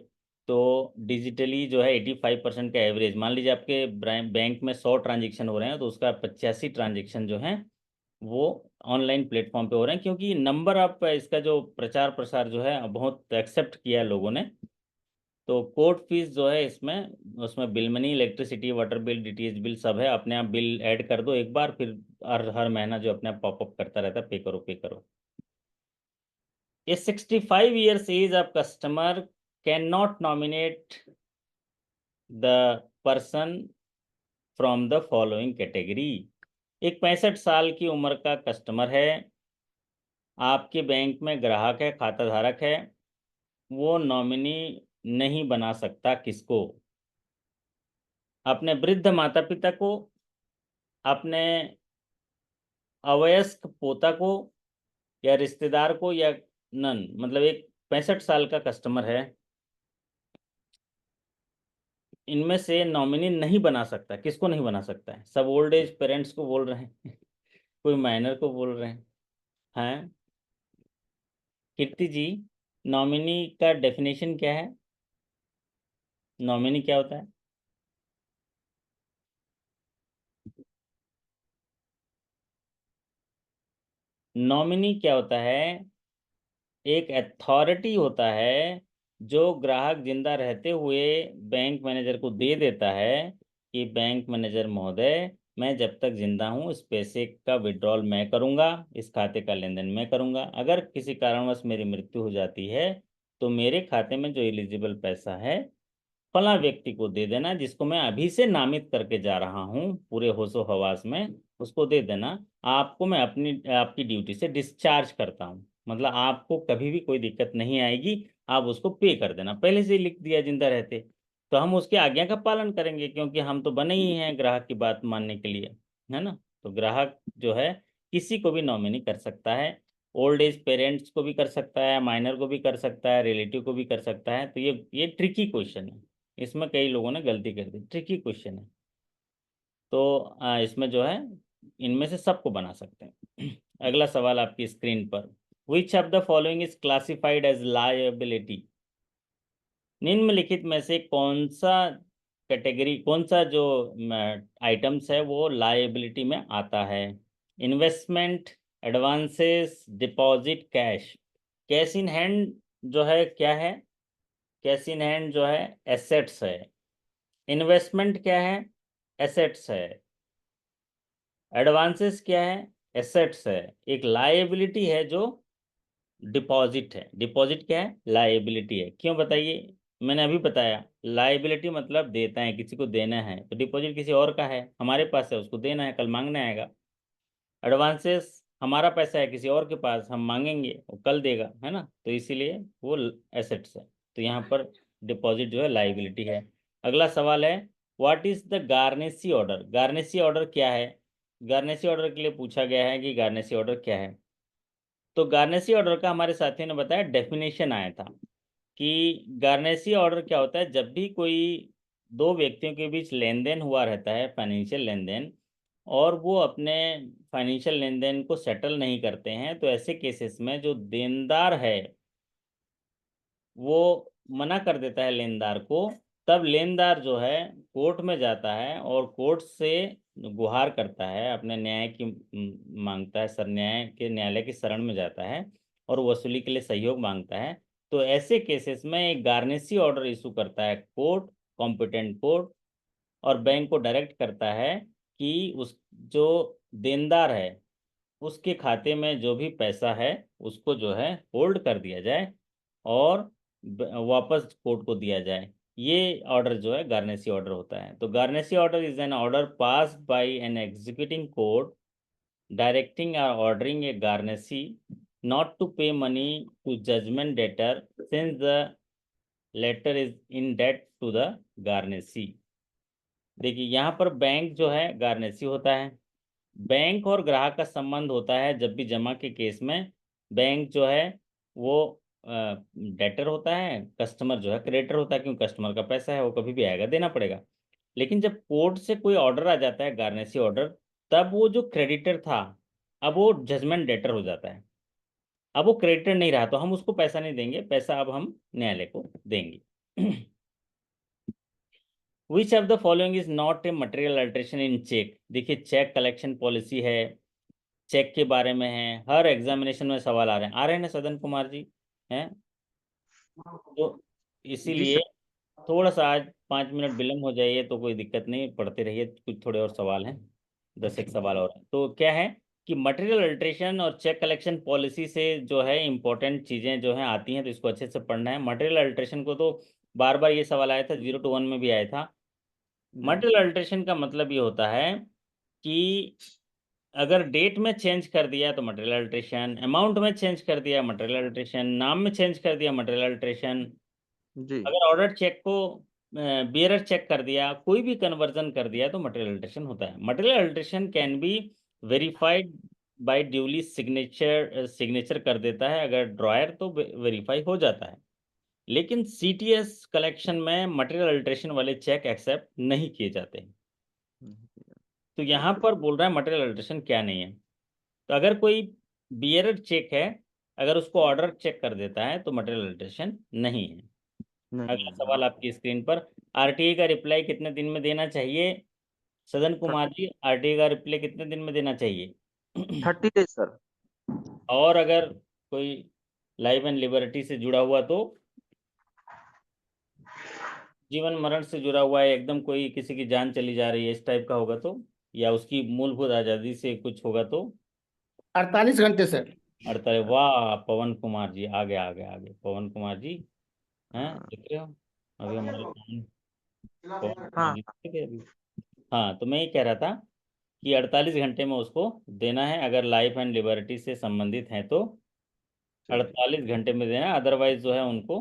Speaker 1: तो डिजिटली जो है 85% का एवरेज, मान लीजिए आपके बैंक में 100 ट्रांजेक्शन हो रहे हैं तो उसका 85 ट्रांजेक्शन जो है वो ऑनलाइन प्लेटफॉर्म पे हो रहे हैं, क्योंकि नंबर ऑफ इसका जो प्रचार प्रसार जो है बहुत एक्सेप्ट किया है लोगों ने। तो कोर्ट फीस जो है इसमें, उसमें bill money, electricity, water bill, DTH bill सब है, अपने आप बिल ऐड कर दो एक बार, फिर हर महीना जो अपने आप पॉपअप करता रहता है, पे करो पे करो। A 65 years age of customer can not nominate the person from the following category. एक 65 साल की उम्र का कस्टमर है, आपके बैंक में ग्राहक है, खाता धारक है, वो नॉमिनी नहीं बना सकता किसको? अपने वृद्ध माता पिता को, अपने अवयस्क पोता को, या रिश्तेदार को, या नन। मतलब एक 65 साल का कस्टमर है, इनमें से नॉमिनी नहीं बना सकता। किसको नहीं बना सकता है? सब ओल्ड एज पेरेंट्स को बोल रहे हैं कोई माइनर को बोल रहे हैं? कीर्ति जी, नॉमिनी का डेफिनेशन क्या है? नॉमिनी क्या होता है? नॉमिनी क्या होता है? एक अथॉरिटी होता है जो ग्राहक जिंदा रहते हुए बैंक मैनेजर को दे देता है कि बैंक मैनेजर महोदय, मैं जब तक जिंदा हूँ इस पैसे का विड्रॉल मैं करूंगा, इस खाते का लेन देन मैं करूंगा। अगर किसी कारणवश मेरी मृत्यु हो जाती है तो मेरे खाते में जो एलिजिबल पैसा है फला व्यक्ति को दे देना, जिसको मैं अभी से नामित करके जा रहा हूँ पूरे होशो हवास में, उसको दे देना। आपको मैं अपनी आपकी ड्यूटी से डिस्चार्ज करता हूँ, मतलब आपको कभी भी कोई दिक्कत नहीं आएगी, आप उसको पे कर देना। पहले से ही लिख दिया जिंदा रहते, तो हम उसकी आज्ञा का पालन करेंगे, क्योंकि हम तो बने ही हैं ग्राहक की बात मानने के लिए, है ना? तो ग्राहक जो है किसी को भी नॉमिनी कर सकता है, ओल्ड एज पेरेंट्स को भी कर सकता है, माइनर को भी कर सकता है, रिलेटिव को भी कर सकता है। तो ये ट्रिकी क्वेश्चन है, इसमें कई लोगों ने गलती कर दी, ट्रिकी क्वेश्चन है। तो इसमें जो है इनमें से सबको बना सकते हैं अगला सवाल आपकी स्क्रीन पर, which of the following is classified as liability? निम्नलिखित में से कौन सा कैटेगरी, कौन सा जो आइटम्स है वो लायबिलिटी में आता है? Investment, advances, deposit, cash. Cash in hand जो है क्या है? कैश इन हैंड जो है एसेट्स है। इन्वेस्टमेंट क्या है? एसेट्स है। एडवांसेस क्या है? एसेट्स है। एक लायबिलिटी है जो डिपॉजिट है। डिपॉजिट क्या है? लायबिलिटी है। क्यों बताइए? मैंने अभी बताया, लायबिलिटी मतलब देता है, किसी को देना है, तो डिपॉजिट किसी और का है, हमारे पास है, उसको देना है, कल मांगने आएगा। एडवांसेस हमारा पैसा है किसी और के पास, हम मांगेंगे वो कल देगा, है ना? तो इसीलिए वो एसेट्स है। तो यहाँ पर डिपॉजिट जो है लायबिलिटी है। अगला सवाल है, what is the garnishee order? Garnishee order क्या है? गार्नेसी ऑर्डर के लिए पूछा गया है कि गार्नेसी ऑर्डर क्या है। तो गार्नेसी ऑर्डर का हमारे साथियों ने बताया, डेफिनेशन आया था कि गार्नेसी ऑर्डर क्या होता है। जब भी कोई दो व्यक्तियों के बीच लेन देन हुआ रहता है, फाइनेंशियल लेन देन, और वो अपने फाइनेंशियल लेन देन को सेटल नहीं करते हैं, तो ऐसे केसेस में जो देनदार है वो मना कर देता है लेनदार को, तब लेनदार जो है कोर्ट में जाता है और कोर्ट से गुहार करता है, अपने न्याय की मांगता है, सर न्याय के न्यायालय की शरण में जाता है और वसूली के लिए सहयोग मांगता है। तो ऐसे केसेस में एक गार्नेसी ऑर्डर इशू करता है कोर्ट, कॉम्पिटेंट कोर्ट, और बैंक को डायरेक्ट करता है कि उस जो देनदार है उसके खाते में जो भी पैसा है उसको जो है होल्ड कर दिया जाए और वापस कोर्ट को दिया जाए। ये ऑर्डर जो है गार्नेसी ऑर्डर होता है। तो garnishee order is an order passed by an executing court directing और ordering a garnishee not to pay money to judgment debtor since the latter is in debt to the garnishee। देखिए यहाँ पर bank जो है गार्नेसी होता है। Bank और ग्राहक का संबंध होता है जब भी जमा के केस में बैंक जो है वो डेटर होता है, कस्टमर जो है क्रेडिटर होता है, क्योंकि कस्टमर का पैसा है वो कभी भी आएगा, देना पड़ेगा। लेकिन जब कोर्ट से कोई ऑर्डर आ जाता है गार्नेसी ऑर्डर, तब वो जो क्रेडिटर था अब वो जजमेंट डेटर हो जाता है। अब वो क्रेडिटर नहीं रहा तो हम उसको पैसा नहीं देंगे, पैसा अब हम न्यायालय को देंगे। Which of the following is not a material alteration in cheque. देखिए चेक कलेक्शन पॉलिसी है, चेक के बारे में है, हर एग्जामिनेशन में सवाल आ रहे हैं ना सदन कुमार जी हैं, तो
Speaker 2: जी
Speaker 1: इसीलिए
Speaker 2: सर।
Speaker 1: थोड़ा सा आज 5 मिनट विलम्ब हो जाइए तो कोई दिक्कत नहीं, पढ़ते रहिए, कुछ थोड़े और सवाल हैं, 10 एक सवाल और हैं। तो क्या है कि मटेरियल अल्ट्रेशन और चेक कलेक्शन पॉलिसी से जो है इंपॉर्टेंट चीज़ें जो हैं आती हैं, तो इसको अच्छे से पढ़ना है। मटेरियल अल्ट्रेशन को तो बार बार ये सवाल आया था, 0 to 1 में भी आया था। मटेरियल अल्ट्रेशन का मतलब ये होता है कि अगर डेट में चेंज कर दिया तो मटेरियल अल्ट्रेशन, अमाउंट में चेंज कर दिया मटेरियल अल्ट्रेशन, नाम में चेंज कर दिया मटेरियल अल्ट्रेशन,
Speaker 2: जी
Speaker 1: अगर ऑर्डर चेक को बियरर चेक कर दिया, कोई भी कन्वर्जन कर दिया तो मटेरियल अल्ट्रेशन होता है। Material alteration can be verified bye duly signature कर देता है अगर ड्रॉयर, तो वेरीफाई हो जाता है। लेकिन सीटीएस कलेक्शन में मटेरियल अल्ट्रेशन वाले चेक एक्सेप्ट नहीं किए जाते हैं। तो यहाँ पर बोल रहा है मटेरियल अल्ट्रेशन क्या नहीं है। तो अगर कोई बियरर चेक है, अगर उसको ऑर्डर चेक कर देता है तो मटेरियल अल्ट्रेशन नहीं है।
Speaker 2: नहीं
Speaker 1: अगला सवाल आपकी स्क्रीन पर, आरटीआई का रिप्लाई कितने दिन में देना चाहिए? सदन कुमार जी, आरटीआई का रिप्लाई कितने दिन में देना चाहिए?
Speaker 2: 30 डेज सर।
Speaker 1: और अगर कोई लाइफ एंड लिबर्टी से जुड़ा हुआ तो, जीवन मरण से जुड़ा हुआ है एकदम, कोई किसी की जान चली जा रही है इस टाइप का होगा तो, या उसकी मूलभूत आज़ादी से कुछ होगा तो
Speaker 6: 48 घंटे सर।
Speaker 1: 48। वाह पवन कुमार जी, आगे आगे आगे पवन कुमार जी हैं, देख रहे हो अभी हमारे पवन कुमार
Speaker 2: हाँ
Speaker 1: जी देख रहे अभी। हाँ तो मैं ये कह रहा था कि 48 घंटे में उसको देना है, अगर लाइफ एंड लिबर्टी से संबंधित हैं तो 48 घंटे में देना है, अदरवाइज जो है उनको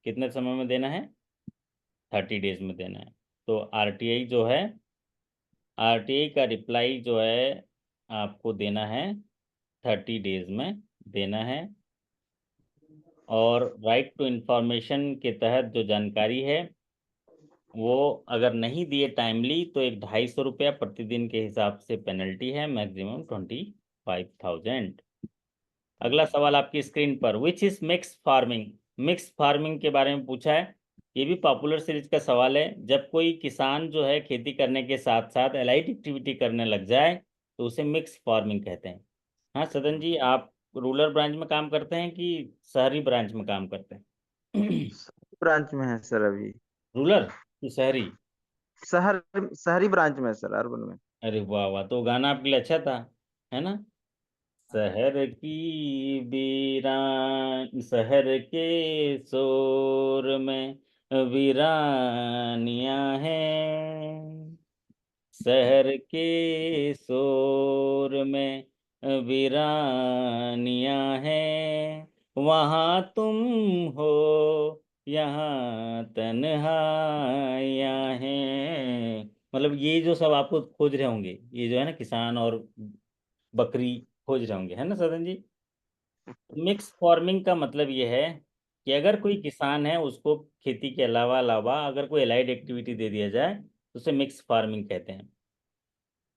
Speaker 1: कितने समय में देना है? 30 डेज में देना है। तो आरटीआई जो है, आरटीआई का रिप्लाई जो है आपको देना है 30 डेज में देना है। और राइट टू इंफॉर्मेशन के तहत जो जानकारी है वो अगर नहीं दिए टाइमली तो एक 250 रुपया प्रतिदिन के हिसाब से पेनल्टी है, मैक्सिमम 25,000। अगला सवाल आपकी स्क्रीन पर, which is mix farming. Mix farming के बारे में पूछा है, ये भी पॉपुलर सीरीज का सवाल है। जब कोई किसान जो है खेती करने के साथ साथ एलाइड एक्टिविटी करने लग जाए तो उसे मिक्स फार्मिंग कहते हैं। हाँ सदन जी, आप रूरल ब्रांच में काम करते हैं कि शहरी ब्रांच में काम करते हैं?
Speaker 2: ब्रांच में है सर अभी।
Speaker 1: रूरल कि शहरी?
Speaker 2: शहर शहरी ब्रांच में है सर, अर्बन में।
Speaker 1: अरे वाह वाह, तो गाना आपके लिए अच्छा था, है ना? शहर की वीरान, शहर के शोर में वीरानियां हैं, शहर के शोर में वीरानियां हैं, वहाँ तुम हो यहाँ तन्हाइयां हैं। मतलब ये जो सब आपको खोज रहे होंगे, ये जो है ना किसान और बकरी खोज रहे होंगे, है ना सदन जी? मिक्स फार्मिंग का मतलब ये है कि अगर कोई किसान है उसको खेती के अलावा अलावा अगर कोई एलाइड एक्टिविटी दे दिया जाए तो उसे मिक्स फार्मिंग कहते हैं।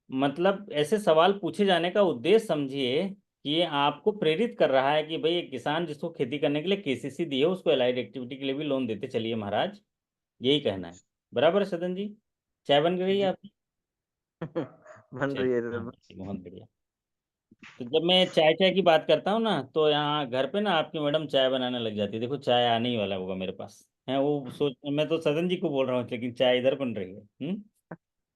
Speaker 1: मतलब ऐसे सवाल पूछे जाने का उद्देश्य समझिए कि ये आपको प्रेरित कर रहा है कि भाई एक किसान जिसको खेती करने के लिए केसीसी दी है उसको एलाइड एक्टिविटी के लिए भी लोन देते चलिए महाराज, यही कहना है। बराबर है सदन जी? चाय बन गई है
Speaker 2: जी
Speaker 1: आपकी?
Speaker 2: बन रही
Speaker 1: चलिए
Speaker 2: है
Speaker 1: हाँ,
Speaker 2: सर।
Speaker 1: बहुत बढ़िया। तो जब मैं चाय चाय की बात करता हूँ ना तो यहाँ घर पे ना आपकी मैडम चाय बनाने लग जाती है। देखो चाय आने ही वाला होगा मेरे पास है, वो सोच, मैं तो सदन जी को बोल रहा हूँ लेकिन चाय इधर बन रही है।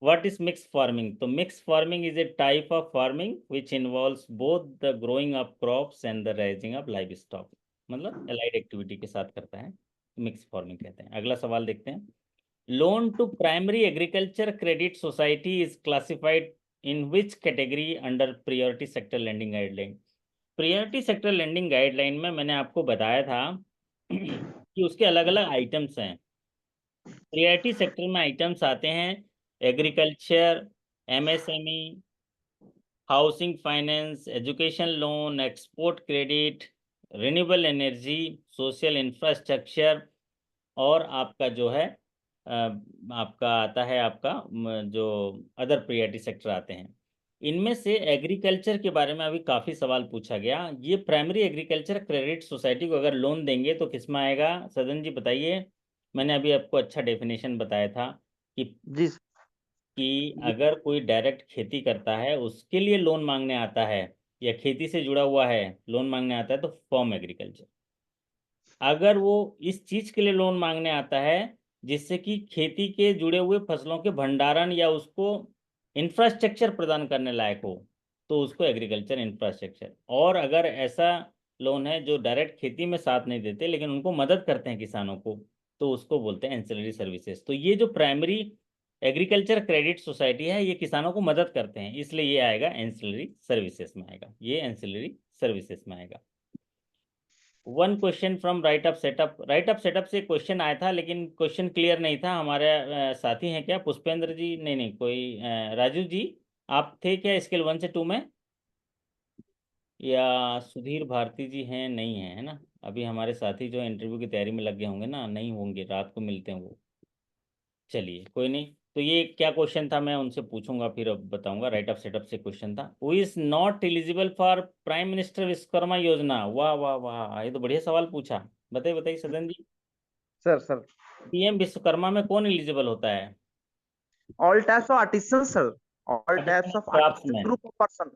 Speaker 1: What is mixed farming? तो mixed farming is a type of farming which involves both the growing of crops and the raising of livestock। मतलब allied activity के साथ करता है, मिक्स फार्मिंग कहते हैं। अगला सवाल देखते हैं, loan to primary agriculture credit society is classified in which category under priority sector lending guideline. Priority sector lending guideline में मैंने आपको बताया था कि उसके अलग अलग आइटम्स हैं। प्रायोरिटी सेक्टर में आइटम्स आते हैं agriculture, MSME, housing finance, education loan, export credit, renewable energy, social infrastructure, और आपका जो है आपका आता है आपका जो अदर प्रायोरिटी सेक्टर आते हैं। इनमें से एग्रीकल्चर के बारे में अभी काफ़ी सवाल पूछा गया। ये प्राइमरी एग्रीकल्चर क्रेडिट सोसाइटी को अगर लोन देंगे तो किस में आएगा, सदन जी बताइए। मैंने अभी आपको अच्छा डेफिनेशन बताया था कि
Speaker 2: जी
Speaker 1: अगर कोई डायरेक्ट खेती करता है उसके लिए लोन मांगने आता है या खेती से जुड़ा हुआ है लोन मांगने आता है तो फॉर्म एग्रीकल्चर। अगर वो इस चीज के लिए लोन मांगने आता है जिससे कि खेती के जुड़े हुए फसलों के भंडारण या उसको इंफ्रास्ट्रक्चर प्रदान करने लायक हो तो उसको एग्रीकल्चर इंफ्रास्ट्रक्चर। और अगर ऐसा लोन है जो डायरेक्ट खेती में साथ नहीं देते लेकिन उनको मदद करते हैं किसानों को तो उसको बोलते हैं एंसिलरी सर्विसेज। तो ये जो प्राइमरी एग्रीकल्चर क्रेडिट सोसाइटी है ये किसानों को मदद करते हैं, इसलिए ये आएगा एंसिलरी सर्विसेज में आएगा, ये एंसिलरी सर्विसेज में आएगा। One question from right up setup. Right up setup से क्वेश्चन आया था लेकिन क्वेश्चन क्लियर नहीं था। हमारे साथी हैं क्या, पुष्पेंद्र जी? नहीं कोई राजू जी आप थे क्या स्केल 1 से 2 में, या सुधीर भारती जी हैं? नहीं है, है ना? अभी हमारे साथी जो इंटरव्यू की तैयारी में लग गए होंगे ना, नहीं होंगे, रात को मिलते हैं वो। चलिए कोई नहीं। तो ये क्या क्वेश्चन था मैं उनसे पूछूंगा फिर अब बताऊंगा। राइट ऑफ सेटअप से क्वेश्चन था, who is not eligible for prime minister Vishwakarma योजना। वाह वाह वाह, ये तो बढ़िया सवाल पूछा। बताइए बताइए सदन जी।
Speaker 2: सर
Speaker 1: पीएम विश्वकर्मा में कौन एलिजिबल होता है?
Speaker 2: All types of artisan sir, all types of artisan
Speaker 1: craftsman.
Speaker 2: Group of person.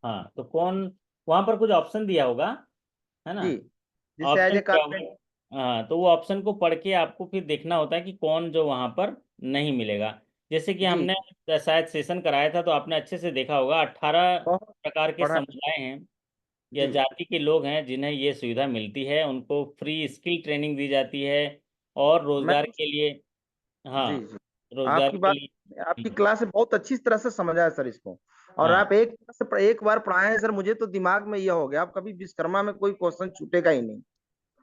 Speaker 1: हाँ तो कौन, वहां पर कुछ ऑप्शन दिया होगा, है ना?
Speaker 2: जी, जैसे एज
Speaker 1: ऑप्शन
Speaker 2: ए
Speaker 1: क्या होगा?
Speaker 2: कारपेंटर।
Speaker 1: हाँ तो वो ऑप्शन को पढ़ के आपको फिर देखना होता है कि कौन जो वहां पर नहीं मिलेगा। जैसे कि
Speaker 2: जी
Speaker 1: हमने शायद सेशन कराया था तो आपने अच्छे से देखा होगा 18
Speaker 2: बहुत
Speaker 1: प्रकार के
Speaker 2: पढ़ा।
Speaker 1: समुदाय हैं या
Speaker 2: जी
Speaker 1: जाति के लोग हैं जिन्हें ये सुविधा मिलती है, उनको फ्री स्किल ट्रेनिंग दी जाती है और
Speaker 2: मैं
Speaker 1: रोजगार के लिए। हाँ
Speaker 2: जी जी
Speaker 1: रोजगार
Speaker 2: आपकी
Speaker 1: के
Speaker 2: बात,
Speaker 1: लिए।
Speaker 2: आपकी क्लास से बहुत अच्छी तरह से समझा है सर इसको। और
Speaker 1: हाँ
Speaker 2: आप एक बार पढ़ाए हैं सर, मुझे तो दिमाग में यह हो गया अब कभी विश्वकर्मा में कोई क्वेश्चन छूटेगा ही नहीं।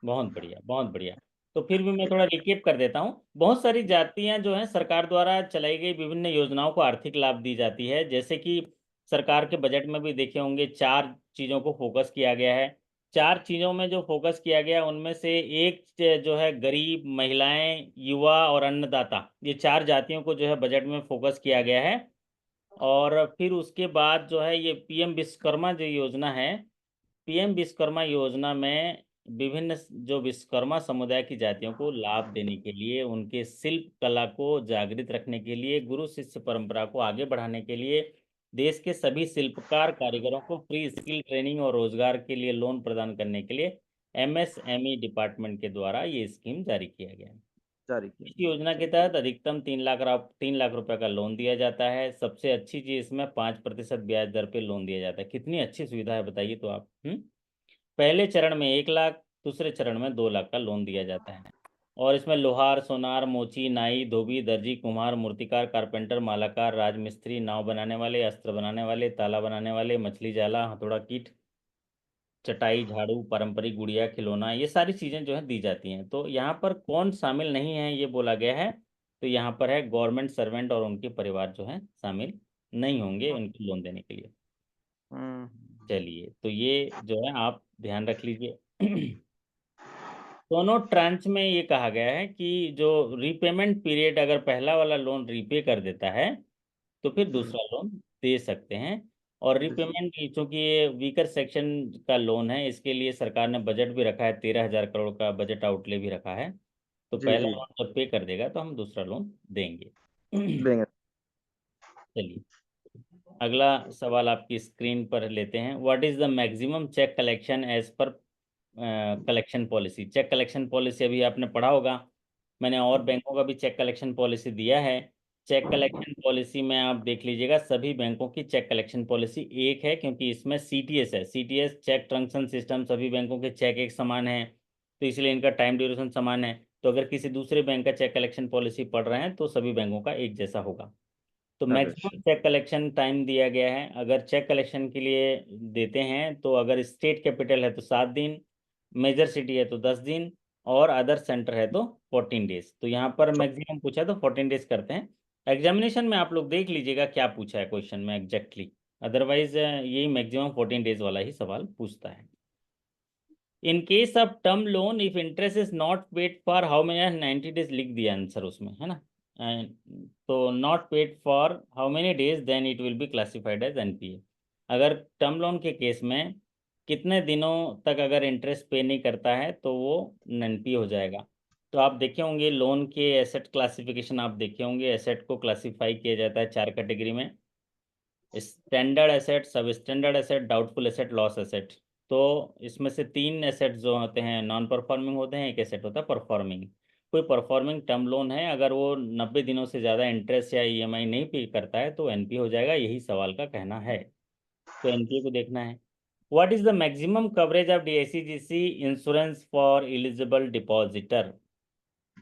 Speaker 1: बहुत बढ़िया बहुत बढ़िया। तो फिर भी मैं थोड़ा रिकेप कर देता हूँ। बहुत सारी जातियां जो हैं सरकार द्वारा चलाई गई विभिन्न योजनाओं को आर्थिक लाभ दी जाती है। जैसे कि सरकार के बजट में भी देखे होंगे 4 चीज़ों को फोकस किया गया है। 4 चीज़ों में जो फोकस किया गया उनमें से एक जो है गरीब, महिलाएं, युवा और अन्नदाता, ये 4 जातियों को जो है बजट में फोकस किया गया है। और फिर उसके बाद जो है ये पीएम विश्वकर्मा जो योजना है, पीएम विश्वकर्मा योजना में विभिन्न जो विश्वकर्मा समुदाय की जातियों को लाभ देने के लिए, उनके शिल्प कला को जागृत रखने के लिए, गुरु शिष्य परंपरा को आगे बढ़ाने के लिए देश के सभी शिल्पकार कारीगरों को फ्री स्किल ट्रेनिंग और रोजगार के लिए लोन प्रदान करने के लिए एमएसएमई डिपार्टमेंट के द्वारा ये स्कीम जारी किया गया है।
Speaker 2: जारी
Speaker 1: इस
Speaker 2: किया।
Speaker 1: योजना के तहत अधिकतम 3 लाख रुपए का लोन दिया जाता है। सबसे अच्छी चीज इसमें 5% ब्याज दर पे लोन दिया जाता है। कितनी अच्छी सुविधा है बताइए तो आप। पहले चरण में 1 लाख, दूसरे चरण में 2 लाख का लोन दिया जाता है। और इसमें लोहार, सोनार, मोची, नाई, धोबी, दर्जी, कुम्हार, मूर्तिकार, कारपेंटर, मालाकार, राजमिस्त्री, नाव बनाने वाले, अस्त्र बनाने वाले, ताला बनाने वाले, मछली जाला, हथौड़ा कीट, चटाई, झाड़ू, पारंपरिक गुड़िया, खिलौना, ये सारी चीज़ें जो है दी जाती हैं। तो यहाँ पर कौन शामिल नहीं है ये बोला गया है, तो यहाँ पर है गवर्नमेंट सर्वेंट और उनके परिवार जो है शामिल नहीं होंगे उनकी लोन देने के लिए।
Speaker 2: हम्म
Speaker 1: चलिए तो ये जो है आप ध्यान रख लीजिए। दोनों ट्रांच में ये कहा गया है कि जो रीपेमेंट पीरियड अगर पहला वाला लोन रीपे कर देता है तो फिर दूसरा लोन दे सकते हैं। और रीपेमेंट चूंकि ये वीकर सेक्शन का लोन है इसके लिए सरकार ने बजट भी रखा है, 13,000 करोड़ का बजट आउटले भी रखा है। तो
Speaker 2: जी
Speaker 1: पहला
Speaker 2: जी
Speaker 1: लोन जब पे कर देगा तो हम दूसरा लोन देंगे।
Speaker 2: देंगे।
Speaker 1: चलिए अगला सवाल आपकी स्क्रीन पर लेते हैं। What is the maximum cheque collection as per collection policy. Cheque collection policy अभी आपने पढ़ा होगा, मैंने और बैंकों का भी चेक कलेक्शन पॉलिसी दिया है। चेक कलेक्शन पॉलिसी में आप देख लीजिएगा सभी बैंकों की चेक कलेक्शन पॉलिसी एक है, क्योंकि इसमें सीटीएस है। सीटीएस चेक ट्रांजैक्शन सिस्टम, सभी बैंकों के चेक एक समान है तो इसलिए इनका टाइम ड्यूरेशन समान है। तो अगर किसी दूसरे बैंक का चेक कलेक्शन पॉलिसी पढ़ रहे हैं तो सभी बैंकों का एक जैसा होगा। तो मैक्सिमम चेक कलेक्शन टाइम दिया गया है। अगर चेक कलेक्शन के लिए देते हैं तो अगर स्टेट कैपिटल है तो 7 दिन, मेजर सिटी है तो 10 दिन, और अदर सेंटर है तो 14 डेज। तो यहाँ पर मैक्सिमम पूछा है तो 14 डेज करते हैं। एग्जामिनेशन में आप लोग देख लीजिएगा क्या पूछा है क्वेश्चन में एग्जैक्टली, अदरवाइज यही मैक्सिमम 14 डेज वाला ही सवाल पूछता है। In case of term loan if interest is not paid for how many 90 days लिख दिया आंसर उसमें, है ना। तो not paid for how many days then it will be classified as NPA. अगर टर्म लोन के केस में कितने दिनों तक अगर इंटरेस्ट पे नहीं करता है तो वो एनपीए हो जाएगा। तो आप देखे होंगे लोन के एसेट क्लासिफिकेशन, आप देखे होंगे एसेट को क्लासिफाई किया जाता है 4 कैटेगरी में, स्टैंडर्ड एसेट, सब standard asset, doubtful asset, loss asset. तो इसमें से 3 एसेट जो होते हैं नॉन परफॉर्मिंग होते हैं, एक एसेट होता है परफॉर्मिंग। कोई परफॉर्मिंग टर्म लोन है, अगर वो 90 दिनों से ज़्यादा इंटरेस्ट या ईएमआई नहीं पे करता है तो एनपीए हो जाएगा, यही सवाल का कहना है। तो एनपीए को देखना है। What is the maximum coverage of DICGC insurance for eligible depositor?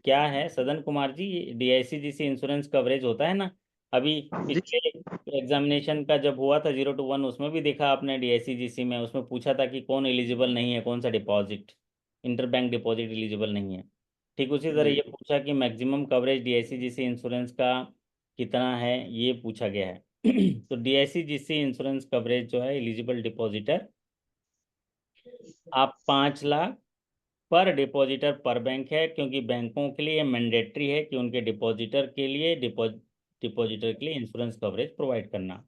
Speaker 1: क्या है सदन Kumar ji, DICGC insurance coverage होता है ना। अभी
Speaker 2: जी
Speaker 1: पिछले एग्जामिनेशन का जब हुआ था 0 to 1, उसमें भी देखा आपने डीआईसीजीसी में, उसमें पूछा था कि कौन एलिजिबल नहीं है, कौन सा डिपॉजिट, इंटरबैंक डिपॉजिट एलिजिबल नहीं है। ठीक उसी तरह
Speaker 2: जी
Speaker 1: ये पूछा कि मैक्सिमम कवरेज डीआईसीजीसी इंश्योरेंस का कितना है, ये पूछा गया है। तो डीआईसीजीसी इंश्योरेंस कवरेज जो है एलिजिबल डिपॉजिटर, आप 5 लाख पर डिपॉजिटर पर बैंक है, क्योंकि बैंकों के लिए मैंडेटरी है कि उनके डिपॉजिटर के लिए इंश्योरेंस कवरेज प्रोवाइड करना।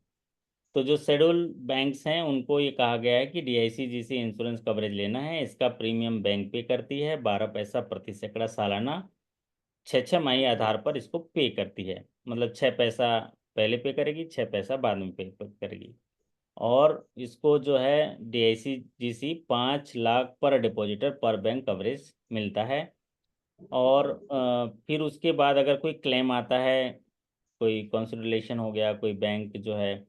Speaker 1: तो जो शेड्यूल बैंक्स हैं उनको ये कहा गया है कि डीआईसीजीसी इंश्योरेंस कवरेज लेना है। इसका प्रीमियम बैंक पे करती है 12 पैसा प्रति सैकड़ा सालाना, 6 माही आधार पर इसको पे करती है। मतलब 6 पैसा पहले पे करेगी, 6 पैसा बाद में पे करेगी। और इसको जो है डीआईसीजीसी 5 लाख पर डिपॉजिटर पर बैंक कवरेज मिलता है। और फिर उसके बाद अगर कोई क्लेम आता है, कोई कंसोलिडेशन हो गया, कोई बैंक जो है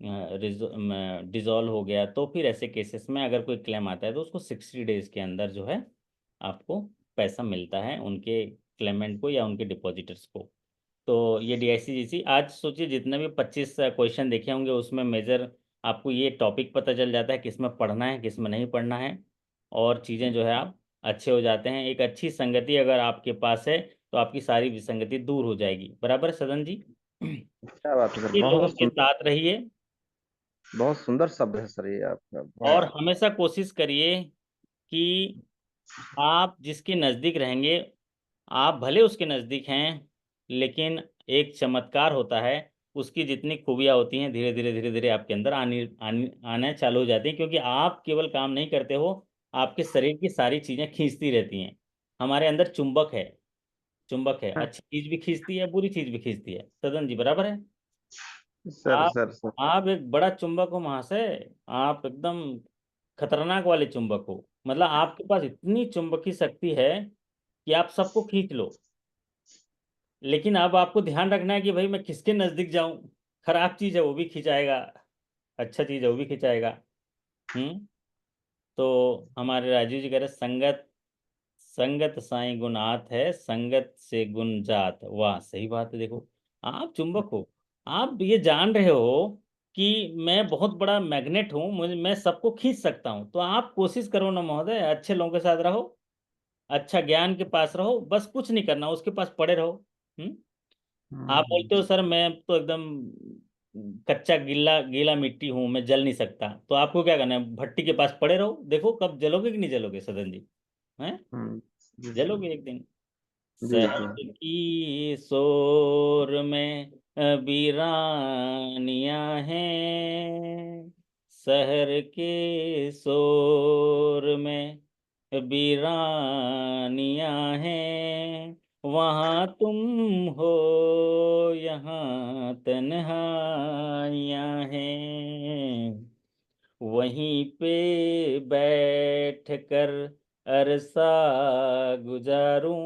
Speaker 1: डिजॉल्व हो गया, तो फिर ऐसे केसेस में अगर कोई क्लेम आता है तो उसको 60 डेज के अंदर जो है आपको पैसा मिलता है उनके क्लेमेंट को या उनके डिपॉजिटर्स को। तो ये डीआईसीजीसी, आज सोचिए जितने भी 25 क्वेश्चन देखे होंगे उसमें मेजर आपको ये टॉपिक पता चल जाता है किस में पढ़ना है किस में नहीं पढ़ना है, और चीज़ें जो है आप अच्छे हो जाते हैं। एक अच्छी संगति अगर आपके पास है तो आपकी सारी विसंगति दूर हो जाएगी। बराबर है सदन जी?
Speaker 2: क्या बात है सर,
Speaker 1: ये लोगों
Speaker 2: बहुत
Speaker 1: के
Speaker 2: सुंदर,
Speaker 1: साथ रहिए
Speaker 2: बहुत सुंदर शब्द है सर ये आपका,
Speaker 1: और
Speaker 2: बहुत।
Speaker 1: हमेशा कोशिश करिए कि आप जिसके नज़दीक रहेंगे, आप भले उसके नज़दीक हैं, लेकिन एक चमत्कार होता है, उसकी जितनी खूबियाँ होती हैं धीरे धीरे धीरे धीरे आपके अंदर आने चालू हो जाती हैं, क्योंकि आप केवल काम नहीं करते हो, आपके शरीर की सारी चीज़ें खींचती रहती हैं। हमारे अंदर चुंबक है, चुंबक है, अच्छी चीज़ भी खींचती है, बुरी चीज़ भी खींचती है। सदन जी बराबर है?
Speaker 2: सर
Speaker 1: आप
Speaker 2: सर सर
Speaker 1: आप एक बड़ा चुंबक हो महाशय, आप एकदम खतरनाक वाले चुंबक हो। मतलब आपके पास इतनी चुंबकीय शक्ति है कि आप सबको खींच लो। लेकिन अब आपको ध्यान रखना है कि भाई मैं किसके नजदीक जाऊं, खराब चीज है वो भी खिंचाएगा, अच्छा चीज है वो भी खिंचाएगा। हम्म। तो हमारे राजीव जी कह रहे संगत, संगत साई गुण आत है, संगत से गुण जात। वाह सही बात है। देखो आप चुंबक हो, आप ये जान रहे हो कि मैं बहुत बड़ा मैग्नेट हूँ, मुझे मैं सबको खींच सकता हूँ। तो आप कोशिश करो ना महोदय, अच्छे लोगों के साथ रहो, अच्छा ज्ञान के पास रहो, बस कुछ नहीं करना, उसके पास पड़े रहो। हम्म। आप बोलते हो सर मैं तो एकदम कच्चा गीला गीला मिट्टी हूं, मैं जल नहीं सकता, तो आपको क्या करना है, भट्टी के पास पड़े रहो, देखो कब जलोगे कि नहीं जलोगे सदन जी, हैं?
Speaker 2: हम्म, जी सर,
Speaker 1: जलोगे एक दिन।
Speaker 2: जी
Speaker 1: शहर
Speaker 2: जी
Speaker 1: की शोर में वीरानियां हैं, शहर के शोर में वीरानियां हैं, वहाँ तुम हो यहाँ तन्हाइयाँ हैं, वहीं पे बैठ कर अरसा गुजारूं।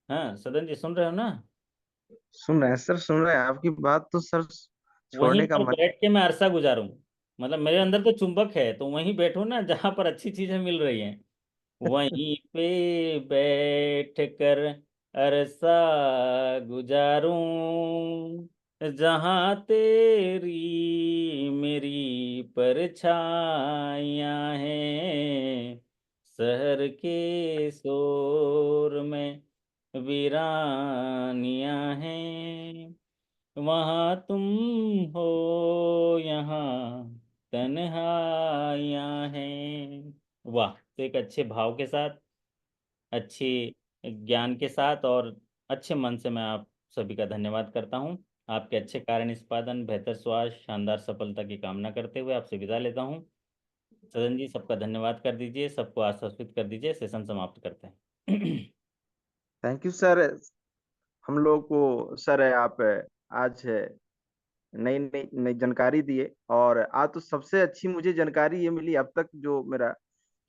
Speaker 1: हाँ सदन जी सुन रहे हो ना?
Speaker 2: सुन रहे हैं सर, सुन रहे हैं आपकी बात तो सर,
Speaker 1: वहीं
Speaker 2: छोड़ने का
Speaker 1: पर
Speaker 2: मन।
Speaker 1: बैठ के मैं अरसा गुजारूं, मतलब मेरे अंदर तो चुंबक है, तो वहीं बैठो ना जहां पर अच्छी चीजें मिल रही हैं, वहीं पे बैठ कर अरसा गुजारूं, जहाँ तेरी मेरी परछाइयाँ हैं, शहर के शोर में वीरानियाँ हैं, वहाँ तुम हो, यहाँ तन्हाइयाँ हैं। वाह। तो एक अच्छे भाव के साथ, अच्छे ज्ञान के साथ और अच्छे मन से मैं आप सभी का धन्यवाद करता हूँ। आपके अच्छे कार्य निष्पादन, बेहतर स्वास्थ्य, शानदार सफलता की कामना करते हुए आपसे विदा लेता हूँ। सदन जी, सबका धन्यवाद कर दीजिए, सबको आश्वस्त कर दीजिए, सेशन समाप्त करते हैं।
Speaker 2: Thank you sir. हम लोग को सर आप आज नई नई नई जानकारी दिए, और आज तो सबसे अच्छी मुझे जानकारी ये मिली अब तक जो मेरा,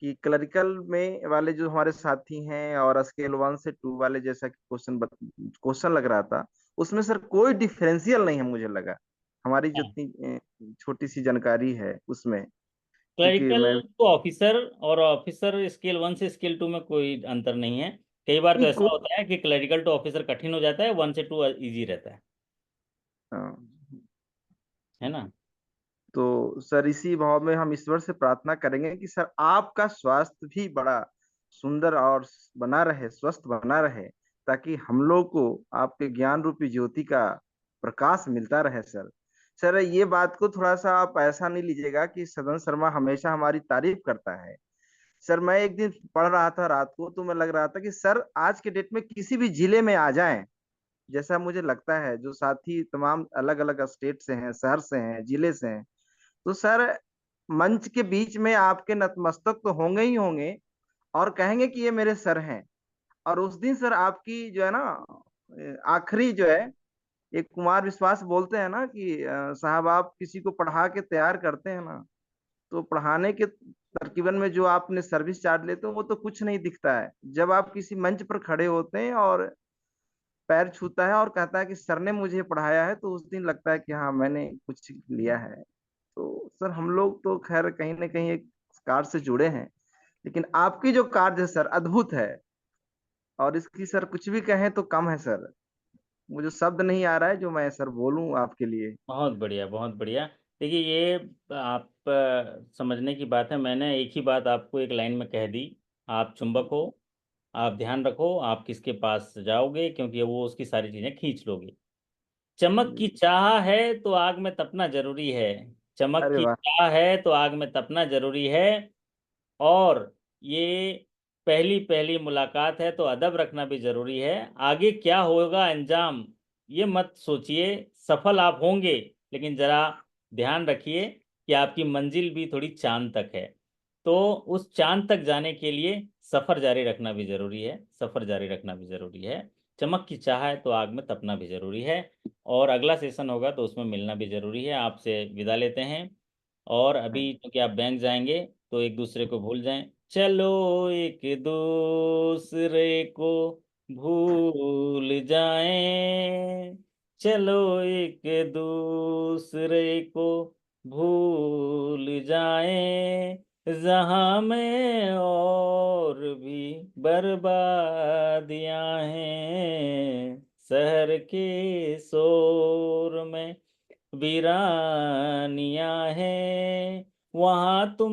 Speaker 2: कि क्लरिकल में वाले जो हमारे साथी हैं और स्केल 1 से 2 वाले जैसा कि क्वेश्चन लग रहा था, उसमें सर कोई डिफरेंशियल नहीं है मुझे लगा, हमारी जो छोटी सी जानकारी है उसमें। क्योंकि
Speaker 1: क्लरिकल
Speaker 2: मैं
Speaker 1: तो ऑफिसर, और ऑफिसर स्केल 1 से स्केल 2 में कोई अंतर नहीं है। कई बार तो
Speaker 2: नहीं
Speaker 1: ऐसा होता है कि क्लरिकल टू ऑफिसर कठिन हो जाता है, 1 से 2 इजी रहता
Speaker 2: हाँ,
Speaker 1: है ना।
Speaker 2: तो सर इसी भाव में हम ईश्वर से प्रार्थना करेंगे कि सर आपका स्वास्थ्य भी बड़ा सुंदर और बना रहे, स्वस्थ बना रहे, ताकि हम लोग को आपके ज्ञान रूपी ज्योति का प्रकाश मिलता रहे सर। सर ये बात को थोड़ा सा आप ऐसा नहीं लीजिएगा कि सदन शर्मा हमेशा हमारी तारीफ करता है। सर मैं एक दिन पढ़ रहा था रात को, तो मैं लग रहा था कि सर आज के डेट में किसी भी जिले में आ जाएं, जैसा मुझे लगता है, जो साथी तमाम अलग अलग स्टेट से हैं, शहर से हैं, जिले से हैं, तो सर मंच के बीच में आपके नतमस्तक तो होंगे ही होंगे, और कहेंगे कि ये मेरे सर हैं। और उस दिन सर आपकी जो है ना, आखिरी जो है, एक कुमार विश्वास बोलते हैं ना कि साहब आप किसी को पढ़ा के तैयार करते हैं ना, तो पढ़ाने के तरकीबन में जो आपने सर्विस चार्ज लेते हो वो तो कुछ नहीं दिखता है। जब आप किसी मंच पर खड़े होते हैं और पैर छूता है और कहता है कि सर ने मुझे पढ़ाया है, तो उस दिन लगता है कि हाँ मैंने कुछ लिया है। तो सर हम लोग तो खैर कहीं ना कहीं एक कार से जुड़े हैं, लेकिन आपकी जो कार्य है सर अद्भुत है, और इसकी सर कुछ भी कहें तो कम है सर। मुझे शब्द नहीं आ रहा है जो मैं सर बोलूं आपके लिए।
Speaker 1: बहुत बढ़िया, बहुत बढ़िया। देखिए, ये आप समझने की बात है। मैंने एक ही बात आपको एक लाइन में कह दी। आप चुंबक हो, आप ध्यान रखो आप किसके पास जाओगे, क्योंकि वो उसकी सारी चीजें खींच लोगे। चमक की चाह है तो आग में तपना जरूरी है। चमक
Speaker 2: अरे
Speaker 1: की
Speaker 2: वाह।
Speaker 1: चाह है तो आग में तपना जरूरी है। और ये पहली पहली मुलाकात है तो अदब रखना भी जरूरी है। आगे क्या होगा अंजाम, ये मत सोचिए। सफल आप होंगे, लेकिन जरा ध्यान रखिए कि आपकी मंजिल भी थोड़ी चांद तक है। तो उस चांद तक जाने के लिए सफर जारी रखना भी जरूरी है, सफर जारी रखना भी जरूरी है। चमक की चाह है तो आग में तपना भी जरूरी है। और अगला सेशन होगा तो उसमें मिलना भी जरूरी है। आपसे विदा लेते हैं। और अभी क्योंकि आप बैंक जाएंगे, तो एक दूसरे को भूल जाएं। चलो एक दूसरे को भूल जाएं, चलो एक दूसरे को भूल जाएं, जहां में और भी बर्बादियां हैं, शहर के शोर में वीरानियां हैं, वहाँ तुम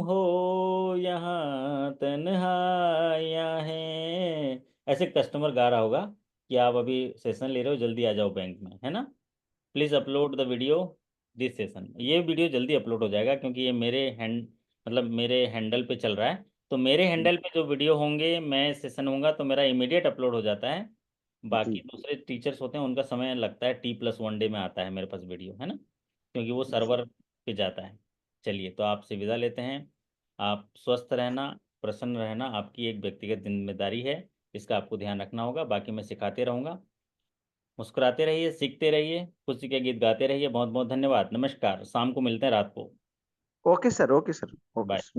Speaker 1: हो, यहाँ तन्हाइयां हैं। ऐसे कस्टमर गा रहा होगा कि आप अभी सेशन ले रहे हो, जल्दी आ जाओ बैंक में, है ना। Please upload the video this session. ये वीडियो जल्दी अपलोड हो जाएगा, क्योंकि ये मेरे हैंडल पे चल रहा है। तो मेरे हैंडल पे जो वीडियो होंगे, मैं सेशन होगा तो मेरा इमीडिएट अपलोड हो जाता है। बाकी
Speaker 2: जी
Speaker 1: दूसरे टीचर्स होते हैं, उनका समय लगता है, T+1 डे में आता है मेरे पास वीडियो, है ना, क्योंकि वो
Speaker 2: जी सर।
Speaker 1: सर्वर पे जाता है। चलिए, तो आपसे विदा लेते हैं। आप स्वस्थ रहना, प्रसन्न रहना आपकी एक व्यक्तिगत जिम्मेदारी है। इसका आपको ध्यान रखना होगा। बाकी मैं सिखाते रहूँगा। मुस्कुराते रहिए, सीखते रहिए, खुशी के गीत गाते रहिए। बहुत बहुत धन्यवाद, नमस्कार। शाम को मिलते हैं, रात को।
Speaker 2: Okay sir, okay sir, okay
Speaker 1: bye.
Speaker 2: Sir.